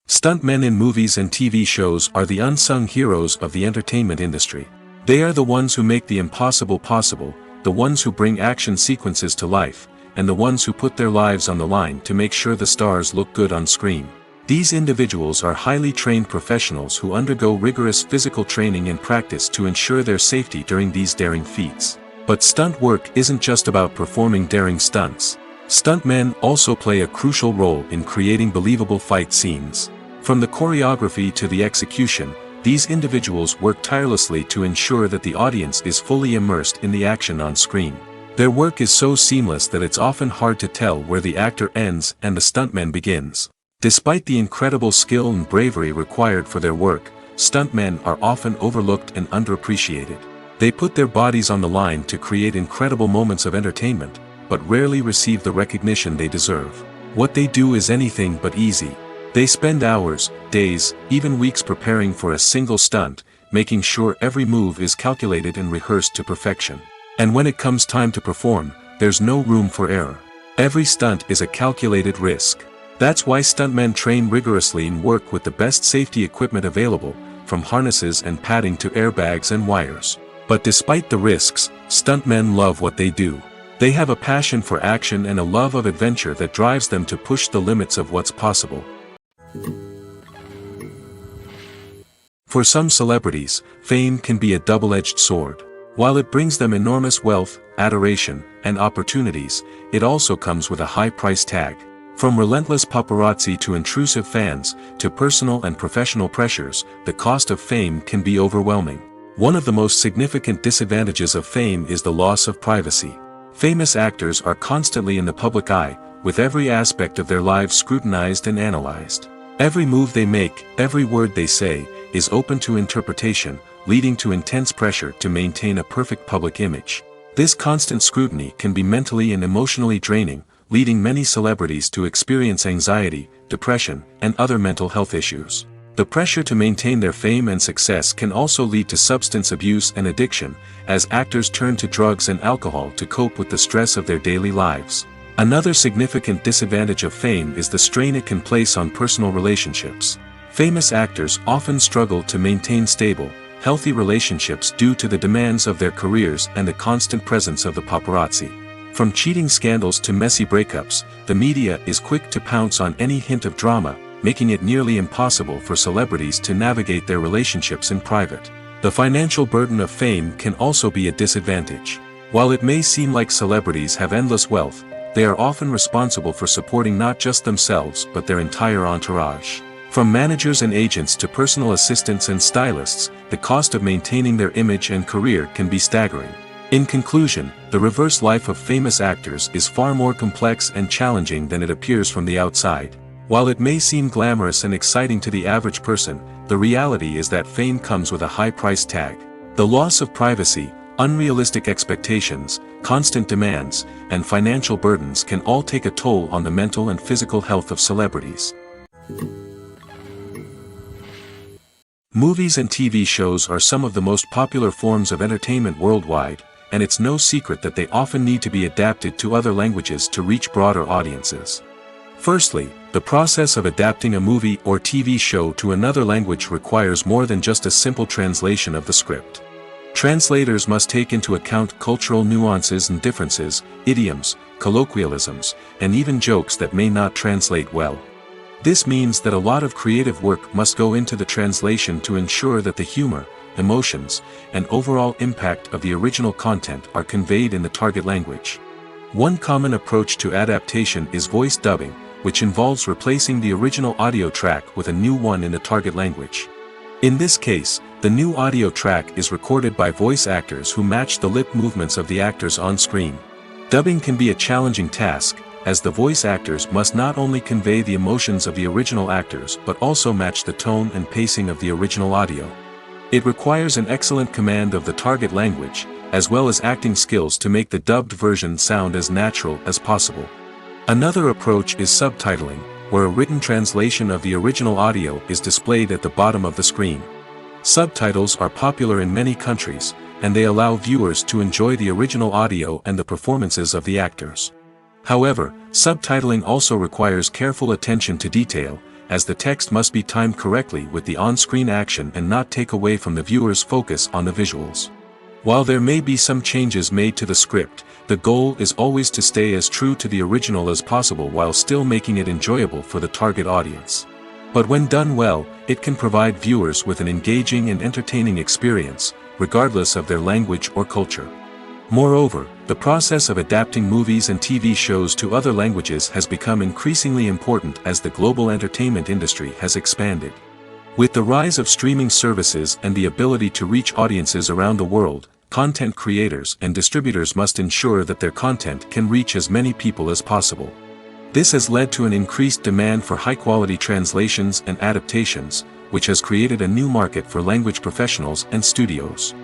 Stuntmen in movies and TV shows are the unsung heroes of the entertainment industry. They are the ones who make the impossible possible, the ones who bring action sequences to life, and the ones who put their lives on the line to make sure the stars look good on screen. These individuals are highly trained professionals who undergo rigorous physical training and practice to ensure their safety during these daring feats. But stunt work isn't just about performing daring stunts. Stuntmen also play a crucial role in creating believable fight scenes. From the choreography to the execution, these individuals work tirelessly to ensure that the audience is fully immersed in the action on screen. Their work is so seamless that it's often hard to tell where the actor ends and the stuntman begins. Despite the incredible skill and bravery required for their work, stuntmen are often overlooked and underappreciated. They put their bodies on the line to create incredible moments of entertainment, but rarely receive the recognition they deserve. What they do is anything but easy. They spend hours, days, even weeks preparing for a single stunt, making sure every move is calculated and rehearsed to perfection. And when it comes time to perform, there's no room for error. Every stunt is a calculated risk. That's why stuntmen train rigorously and work with the best safety equipment available, from harnesses and padding to airbags and wires. But despite the risks, stuntmen love what they do. They have a passion for action and a love of adventure that drives them to push the limits of what's possible. For some celebrities, fame can be a double-edged sword. While it brings them enormous wealth, adoration, and opportunities, it also comes with a high price tag. From relentless paparazzi to intrusive fans, to personal and professional pressures, the cost of fame can be overwhelming. One of the most significant disadvantages of fame is the loss of privacy. Famous actors are constantly in the public eye, with every aspect of their lives scrutinized and analyzed. Every move they make, every word they say, is open to interpretation, leading to intense pressure to maintain a perfect public image. This constant scrutiny can be mentally and emotionally draining, leading many celebrities to experience anxiety, depression, and other mental health issues. The pressure to maintain their fame and success can also lead to substance abuse and addiction, as actors turn to drugs and alcohol to cope with the stress of their daily lives. Another significant disadvantage of fame is the strain it can place on personal relationships. Famous actors often struggle to maintain stable, healthy relationships due to the demands of their careers and the constant presence of the paparazzi. From cheating scandals to messy breakups, the media is quick to pounce on any hint of drama, making it nearly impossible for celebrities to navigate their relationships in private. The financial burden of fame can also be a disadvantage. While it may seem like celebrities have endless wealth, they are often responsible for supporting not just themselves but their entire entourage. From managers and agents to personal assistants and stylists, the cost of maintaining their image and career can be staggering. In conclusion, the reverse life of famous actors is far more complex and challenging than it appears from the outside. While it may seem glamorous and exciting to the average person, the reality is that fame comes with a high price tag. The loss of privacy, unrealistic expectations, constant demands, and financial burdens can all take a toll on the mental and physical health of celebrities. Movies and TV shows are some of the most popular forms of entertainment worldwide, and it's no secret that they often need to be adapted to other languages to reach broader audiences. Firstly, the process of adapting a movie or TV show to another language requires more than just a simple translation of the script. Translators must take into account cultural nuances and differences, idioms, colloquialisms, and even jokes that may not translate well. This means that a lot of creative work must go into the translation to ensure that the humor, emotions, and overall impact of the original content are conveyed in the target language. One common approach to adaptation is voice dubbing, which involves replacing the original audio track with a new one in the target language. In this case, the new audio track is recorded by voice actors who match the lip movements of the actors on screen. Dubbing can be a challenging task, as the voice actors must not only convey the emotions of the original actors but also match the tone and pacing of the original audio. It requires an excellent command of the target language, as well as acting skills to make the dubbed version sound as natural as possible. Another approach is subtitling, where a written translation of the original audio is displayed at the bottom of the screen. Subtitles are popular in many countries, and they allow viewers to enjoy the original audio and the performances of the actors. However, subtitling also requires careful attention to detail, as the text must be timed correctly with the on-screen action and not take away from the viewer's focus on the visuals. While there may be some changes made to the script, the goal is always to stay as true to the original as possible while still making it enjoyable for the target audience. But when done well, it can provide viewers with an engaging and entertaining experience, regardless of their language or culture. Moreover, the process of adapting movies and TV shows to other languages has become increasingly important as the global entertainment industry has expanded. With the rise of streaming services and the ability to reach audiences around the world, content creators and distributors must ensure that their content can reach as many people as possible. This has led to an increased demand for high-quality translations and adaptations, which has created a new market for language professionals and studios.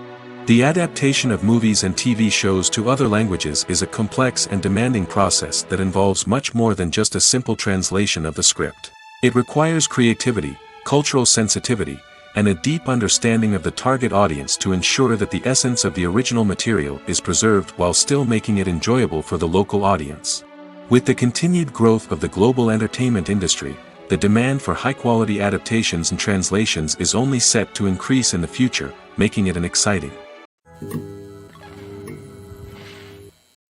The adaptation of movies and TV shows to other languages is a complex and demanding process that involves much more than just a simple translation of the script. It requires creativity, cultural sensitivity, and a deep understanding of the target audience to ensure that the essence of the original material is preserved while still making it enjoyable for the local audience. With the continued growth of the global entertainment industry, the demand for high-quality adaptations and translations is only set to increase in the future, making it an exciting.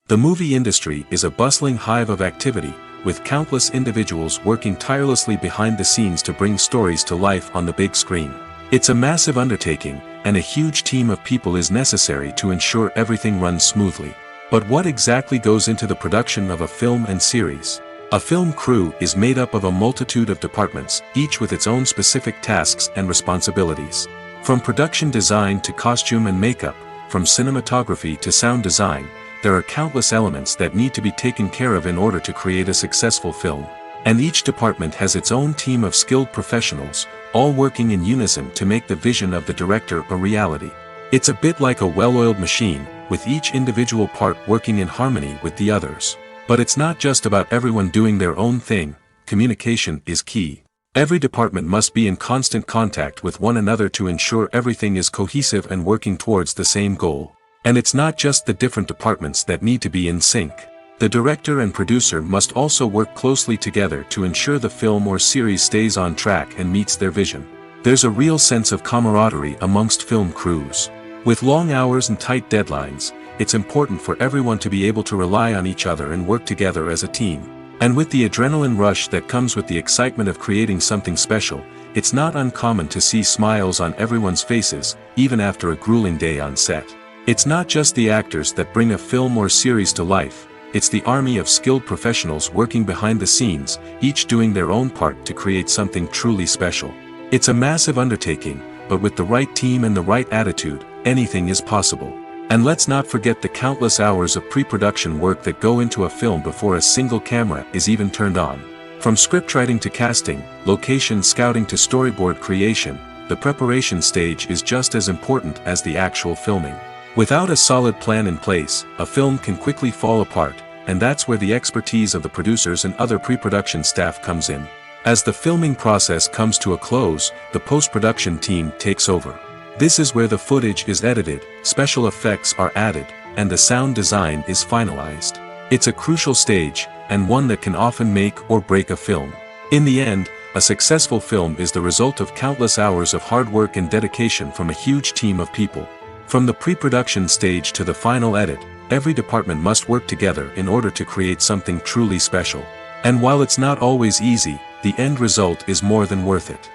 The movie industry is a bustling hive of activity, with countless individuals working tirelessly behind the scenes to bring stories to life on the big screen. It's a massive undertaking, and a huge team of people is necessary to ensure everything runs smoothly. But what exactly goes into the production of a film and series? A film crew is made up of a multitude of departments, each with its own specific tasks and responsibilities. From production design to costume and makeup, from cinematography to sound design, there are countless elements that need to be taken care of in order to create a successful film. And each department has its own team of skilled professionals, all working in unison to make the vision of the director a reality. It's a bit like a well-oiled machine, with each individual part working in harmony with the others. But it's not just about everyone doing their own thing. Communication is key. Every department must be in constant contact with one another to ensure everything is cohesive and working towards the same goal. And it's not just the different departments that need to be in sync. The director and producer must also work closely together to ensure the film or series stays on track and meets their vision. There's a real sense of camaraderie amongst film crews. With long hours and tight deadlines, it's important for everyone to be able to rely on each other and work together as a team. And with the adrenaline rush that comes with the excitement of creating something special, it's not uncommon to see smiles on everyone's faces, even after a grueling day on set. It's not just the actors that bring a film or series to life, it's the army of skilled professionals working behind the scenes, each doing their own part to create something truly special. It's a massive undertaking, but with the right team and the right attitude, anything is possible. And let's not forget the countless hours of pre-production work that go into a film before a single camera is even turned on. From scriptwriting to casting, location scouting to storyboard creation, the preparation stage is just as important as the actual filming. Without a solid plan in place, a film can quickly fall apart, and that's where the expertise of the producers and other pre-production staff comes in. As the filming process comes to a close, the post-production team takes over. This is where the footage is edited, special effects are added, and the sound design is finalized. It's a crucial stage, and one that can often make or break a film. In the end, a successful film is the result of countless hours of hard work and dedication from a huge team of people. From the pre-production stage to the final edit, every department must work together in order to create something truly special. And while it's not always easy, the end result is more than worth it.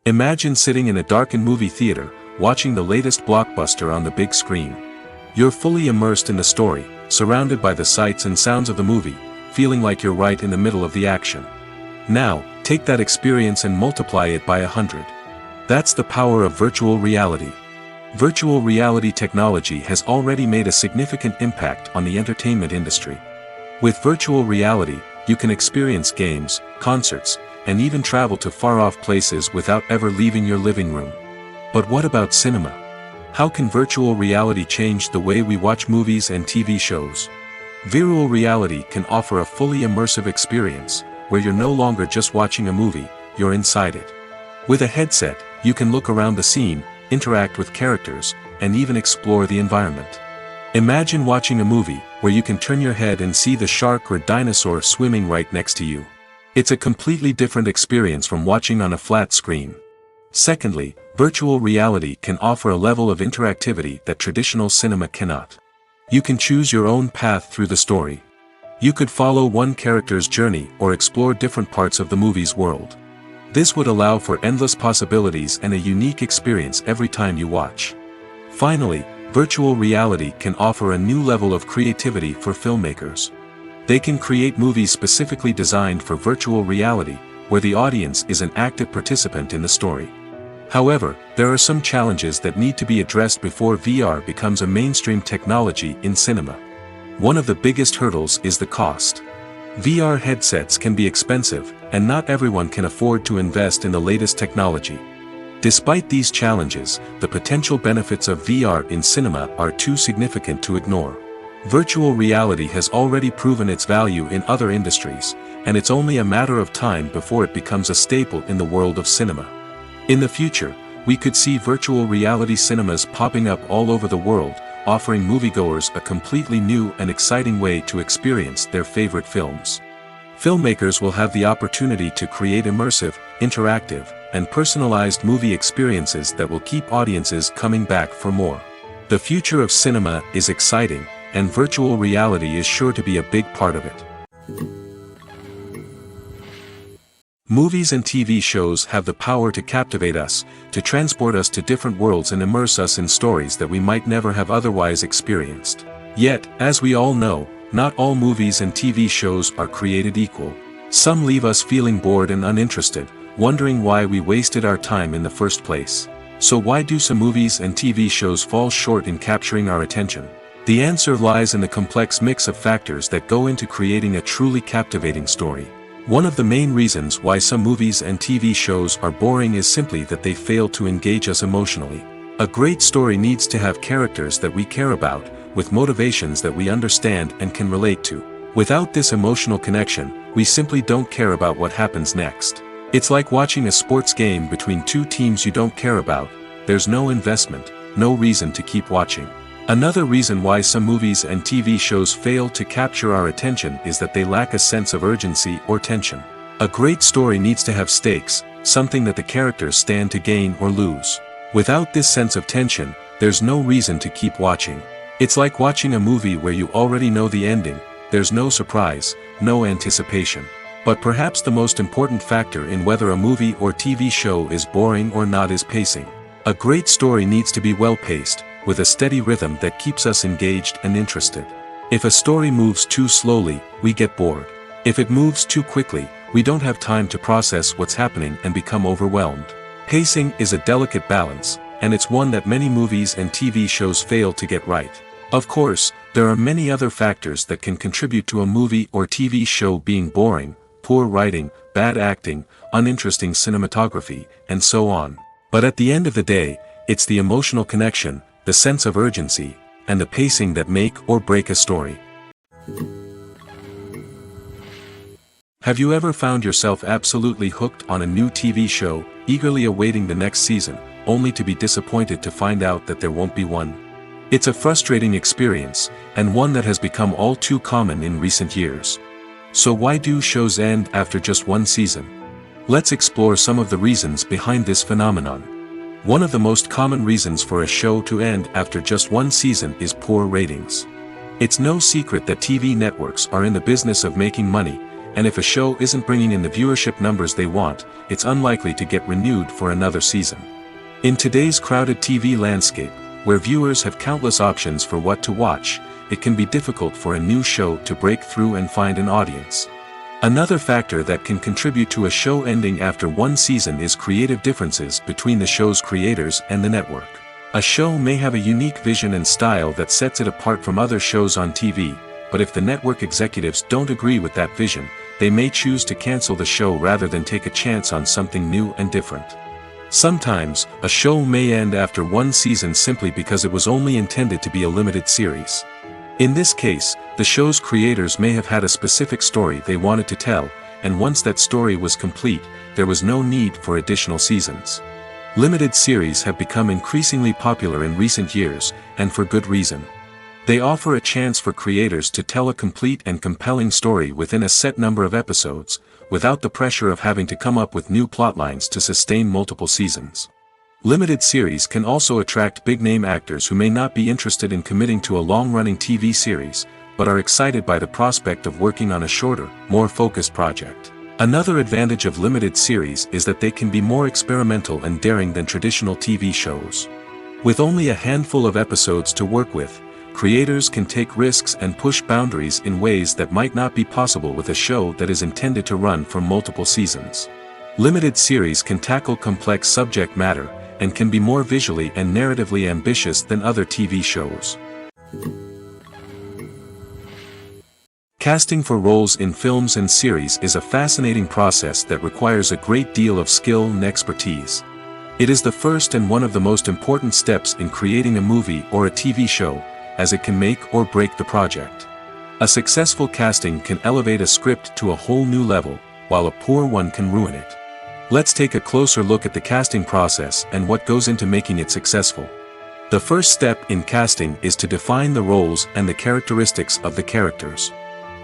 Imagine sitting in a darkened movie theater, watching the latest blockbuster on the big screen. You're fully immersed in the story, surrounded by the sights and sounds of the movie, feeling like you're right in the middle of the action. Now, take that experience and multiply it by 100. That's the power of virtual reality. Virtual reality technology has already made a significant impact on the entertainment industry. With virtual reality, you can experience games, concerts, and even travel to far-off places without ever leaving your living room. But what about cinema? How can virtual reality change the way we watch movies and TV shows? Virtual reality can offer a fully immersive experience, where you're no longer just watching a movie, you're inside it. With a headset, you can look around the scene, interact with characters, and even explore the environment. Imagine watching a movie where you can turn your head and see the shark or dinosaur swimming right next to you. It's a completely different experience from watching on a flat screen. Secondly, virtual reality can offer a level of interactivity that traditional cinema cannot. You can choose your own path through the story. You could follow one character's journey or explore different parts of the movie's world. This would allow for endless possibilities and a unique experience every time you watch. Finally, virtual reality can offer a new level of creativity for filmmakers. They can create movies specifically designed for virtual reality, where the audience is an active participant in the story. However, there are some challenges that need to be addressed before VR becomes a mainstream technology in cinema. One of the biggest hurdles is the cost. VR headsets can be expensive, and not everyone can afford to invest in the latest technology. Despite these challenges, the potential benefits of VR in cinema are too significant to ignore. Virtual reality has already proven its value in other industries, and it's only a matter of time before it becomes a staple in the world of cinema. In the future, we could see virtual reality cinemas popping up all over the world, offering moviegoers a completely new and exciting way to experience their favorite films. Filmmakers will have the opportunity to create immersive, interactive, and personalized movie experiences that will keep audiences coming back for more. The future of cinema is exciting, and virtual reality is sure to be a big part of it. Movies and TV shows have the power to captivate us, to transport us to different worlds and immerse us in stories that we might never have otherwise experienced. Yet, as we all know, not all movies and TV shows are created equal. Some leave us feeling bored and uninterested, wondering why we wasted our time in the first place. So why do some movies and TV shows fall short in capturing our attention? The answer lies in the complex mix of factors that go into creating a truly captivating story. One of the main reasons why some movies and TV shows are boring is simply that they fail to engage us emotionally. A great story needs to have characters that we care about, with motivations that we understand and can relate to. Without this emotional connection, we simply don't care about what happens next. It's like watching a sports game between two teams you don't care about. There's no investment, no reason to keep watching. Another reason why some movies and TV shows fail to capture our attention is that they lack a sense of urgency or tension. A great story needs to have stakes, something that the characters stand to gain or lose. Without this sense of tension, there's no reason to keep watching. It's like watching a movie where you already know the ending, there's no surprise, no anticipation. But perhaps the most important factor in whether a movie or TV show is boring or not is pacing. A great story needs to be well-paced, with a steady rhythm that keeps us engaged and interested. If a story moves too slowly, we get bored. If it moves too quickly, we don't have time to process what's happening and become overwhelmed. Pacing is a delicate balance, and it's one that many movies and TV shows fail to get right. Of course, there are many other factors that can contribute to a movie or TV show being boring: poor writing, bad acting, uninteresting cinematography, and so on. But at the end of the day, it's the emotional connection, the sense of urgency, and the pacing that make or break a story. Have you ever found yourself absolutely hooked on a new TV show, eagerly awaiting the next season, only to be disappointed to find out that there won't be one? It's a frustrating experience, and one that has become all too common in recent years. So why do shows end after just one season? Let's explore some of the reasons behind this phenomenon. One of the most common reasons for a show to end after just one season is poor ratings. It's no secret that TV networks are in the business of making money, and if a show isn't bringing in the viewership numbers they want, it's unlikely to get renewed for another season. In today's crowded TV landscape, where viewers have countless options for what to watch, it can be difficult for a new show to break through and find an audience. Another factor that can contribute to a show ending after one season is creative differences between the show's creators and the network. A show may have a unique vision and style that sets it apart from other shows on TV, but if the network executives don't agree with that vision, they may choose to cancel the show rather than take a chance on something new and different. Sometimes, a show may end after one season simply because it was only intended to be a limited series. In this case, the show's creators may have had a specific story they wanted to tell, and once that story was complete, there was no need for additional seasons. Limited series have become increasingly popular in recent years, and for good reason. They offer a chance for creators to tell a complete and compelling story within a set number of episodes, without the pressure of having to come up with new plotlines to sustain multiple seasons. Limited series can also attract big-name actors who may not be interested in committing to a long-running TV series, but are excited by the prospect of working on a shorter, more focused project. Another advantage of limited series is that they can be more experimental and daring than traditional TV shows. With only a handful of episodes to work with, creators can take risks and push boundaries in ways that might not be possible with a show that is intended to run for multiple seasons. Limited series can tackle complex subject matter, and can be more visually and narratively ambitious than other TV shows. Casting for roles in films and series is a fascinating process that requires a great deal of skill and expertise. It is the first and one of the most important steps in creating a movie or a TV show, as it can make or break the project. A successful casting can elevate a script to a whole new level, while a poor one can ruin it. Let's take a closer look at the casting process and what goes into making it successful. The first step in casting is to define the roles and the characteristics of the characters.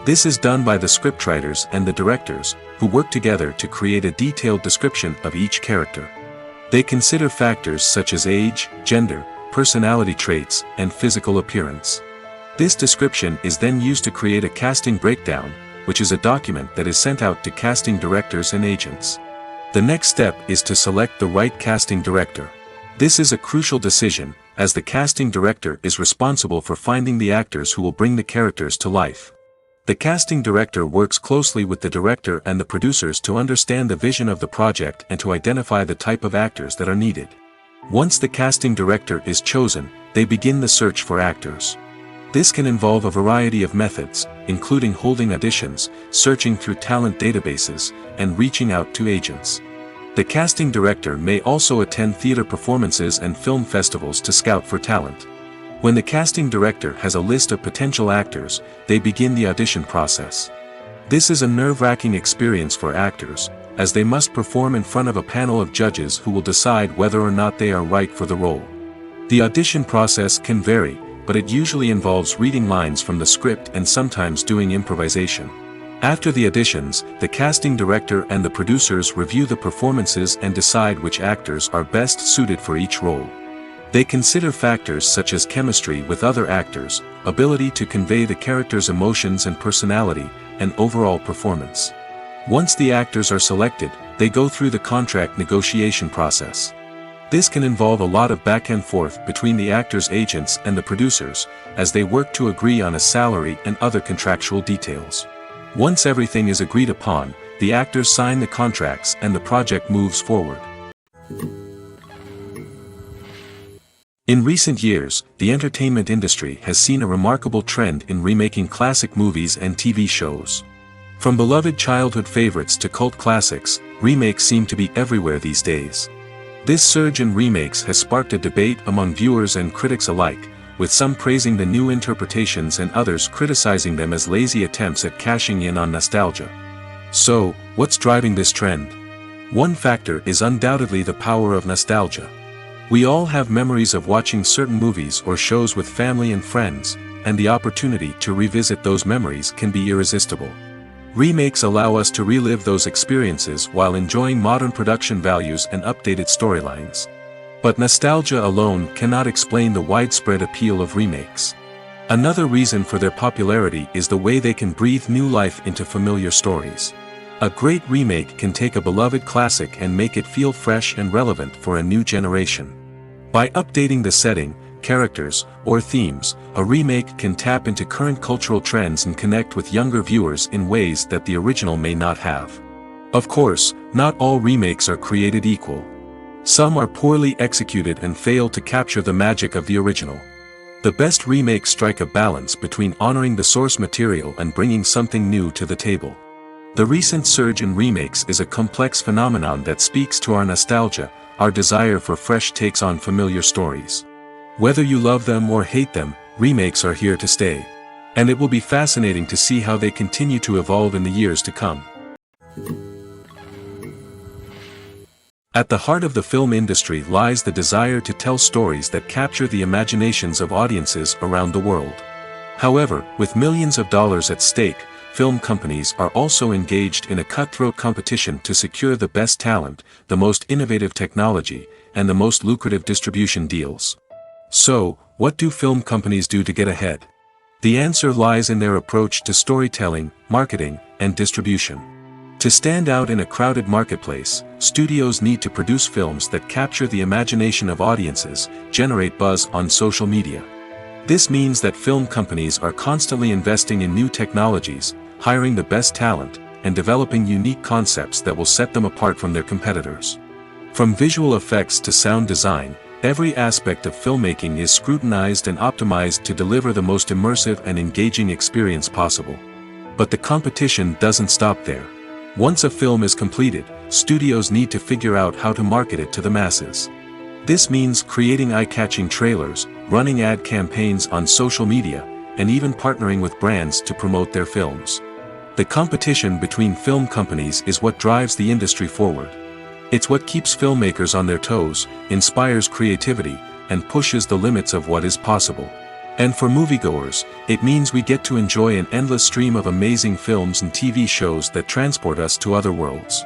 This is done by the scriptwriters and the directors, who work together to create a detailed description of each character. They consider factors such as age, gender, personality traits, and physical appearance. This description is then used to create a casting breakdown, which is a document that is sent out to casting directors and agents. The next step is to select the right casting director. This is a crucial decision, as the casting director is responsible for finding the actors who will bring the characters to life. The casting director works closely with the director and the producers to understand the vision of the project and to identify the type of actors that are needed. Once the casting director is chosen, they begin the search for actors. This can involve a variety of methods, including holding auditions, searching through talent databases, and reaching out to agents. The casting director may also attend theater performances and film festivals to scout for talent. When the casting director has a list of potential actors, they begin the audition process. This is a nerve-wracking experience for actors, as they must perform in front of a panel of judges who will decide whether or not they are right for the role. The audition process can vary, but it usually involves reading lines from the script and sometimes doing improvisation. After the auditions, the casting director and the producers review the performances and decide which actors are best suited for each role. They consider factors such as chemistry with other actors, ability to convey the character's emotions and personality, and overall performance. Once the actors are selected, they go through the contract negotiation process. This can involve a lot of back and forth between the actors' agents and the producers, as they work to agree on a salary and other contractual details. Once everything is agreed upon, the actors sign the contracts and the project moves forward. In recent years, the entertainment industry has seen a remarkable trend in remaking classic movies and TV shows. From beloved childhood favorites to cult classics, remakes seem to be everywhere these days. This surge in remakes has sparked a debate among viewers and critics alike, with some praising the new interpretations and others criticizing them as lazy attempts at cashing in on nostalgia. So, what's driving this trend? One factor is undoubtedly the power of nostalgia. We all have memories of watching certain movies or shows with family and friends, and the opportunity to revisit those memories can be irresistible. Remakes allow us to relive those experiences while enjoying modern production values and updated storylines. But nostalgia alone cannot explain the widespread appeal of remakes. Another reason for their popularity is the way they can breathe new life into familiar stories. A great remake can take a beloved classic and make it feel fresh and relevant for a new generation. By updating the setting, characters, or themes, a remake can tap into current cultural trends and connect with younger viewers in ways that the original may not have. Of course, not all remakes are created equal. Some are poorly executed and fail to capture the magic of the original. The best remakes strike a balance between honoring the source material and bringing something new to the table. The recent surge in remakes is a complex phenomenon that speaks to our nostalgia, our desire for fresh takes on familiar stories. Whether you love them or hate them, remakes are here to stay. And it will be fascinating to see how they continue to evolve in the years to come. At the heart of the film industry lies the desire to tell stories that capture the imaginations of audiences around the world. However, with millions of dollars at stake, film companies are also engaged in a cutthroat competition to secure the best talent, the most innovative technology, and the most lucrative distribution deals. So, what do film companies do to get ahead? The answer lies in their approach to storytelling, marketing, and distribution. To stand out in a crowded marketplace, studios need to produce films that capture the imagination of audiences, generate buzz on social media. This means that film companies are constantly investing in new technologies, hiring the best talent, and developing unique concepts that will set them apart from their competitors. From visual effects to sound design, every aspect of filmmaking is scrutinized and optimized to deliver the most immersive and engaging experience possible. But the competition doesn't stop there. Once a film is completed, studios need to figure out how to market it to the masses. This means creating eye-catching trailers, running ad campaigns on social media, and even partnering with brands to promote their films. The competition between film companies is what drives the industry forward. It's what keeps filmmakers on their toes, inspires creativity, and pushes the limits of what is possible. And for moviegoers, it means we get to enjoy an endless stream of amazing films and TV shows that transport us to other worlds.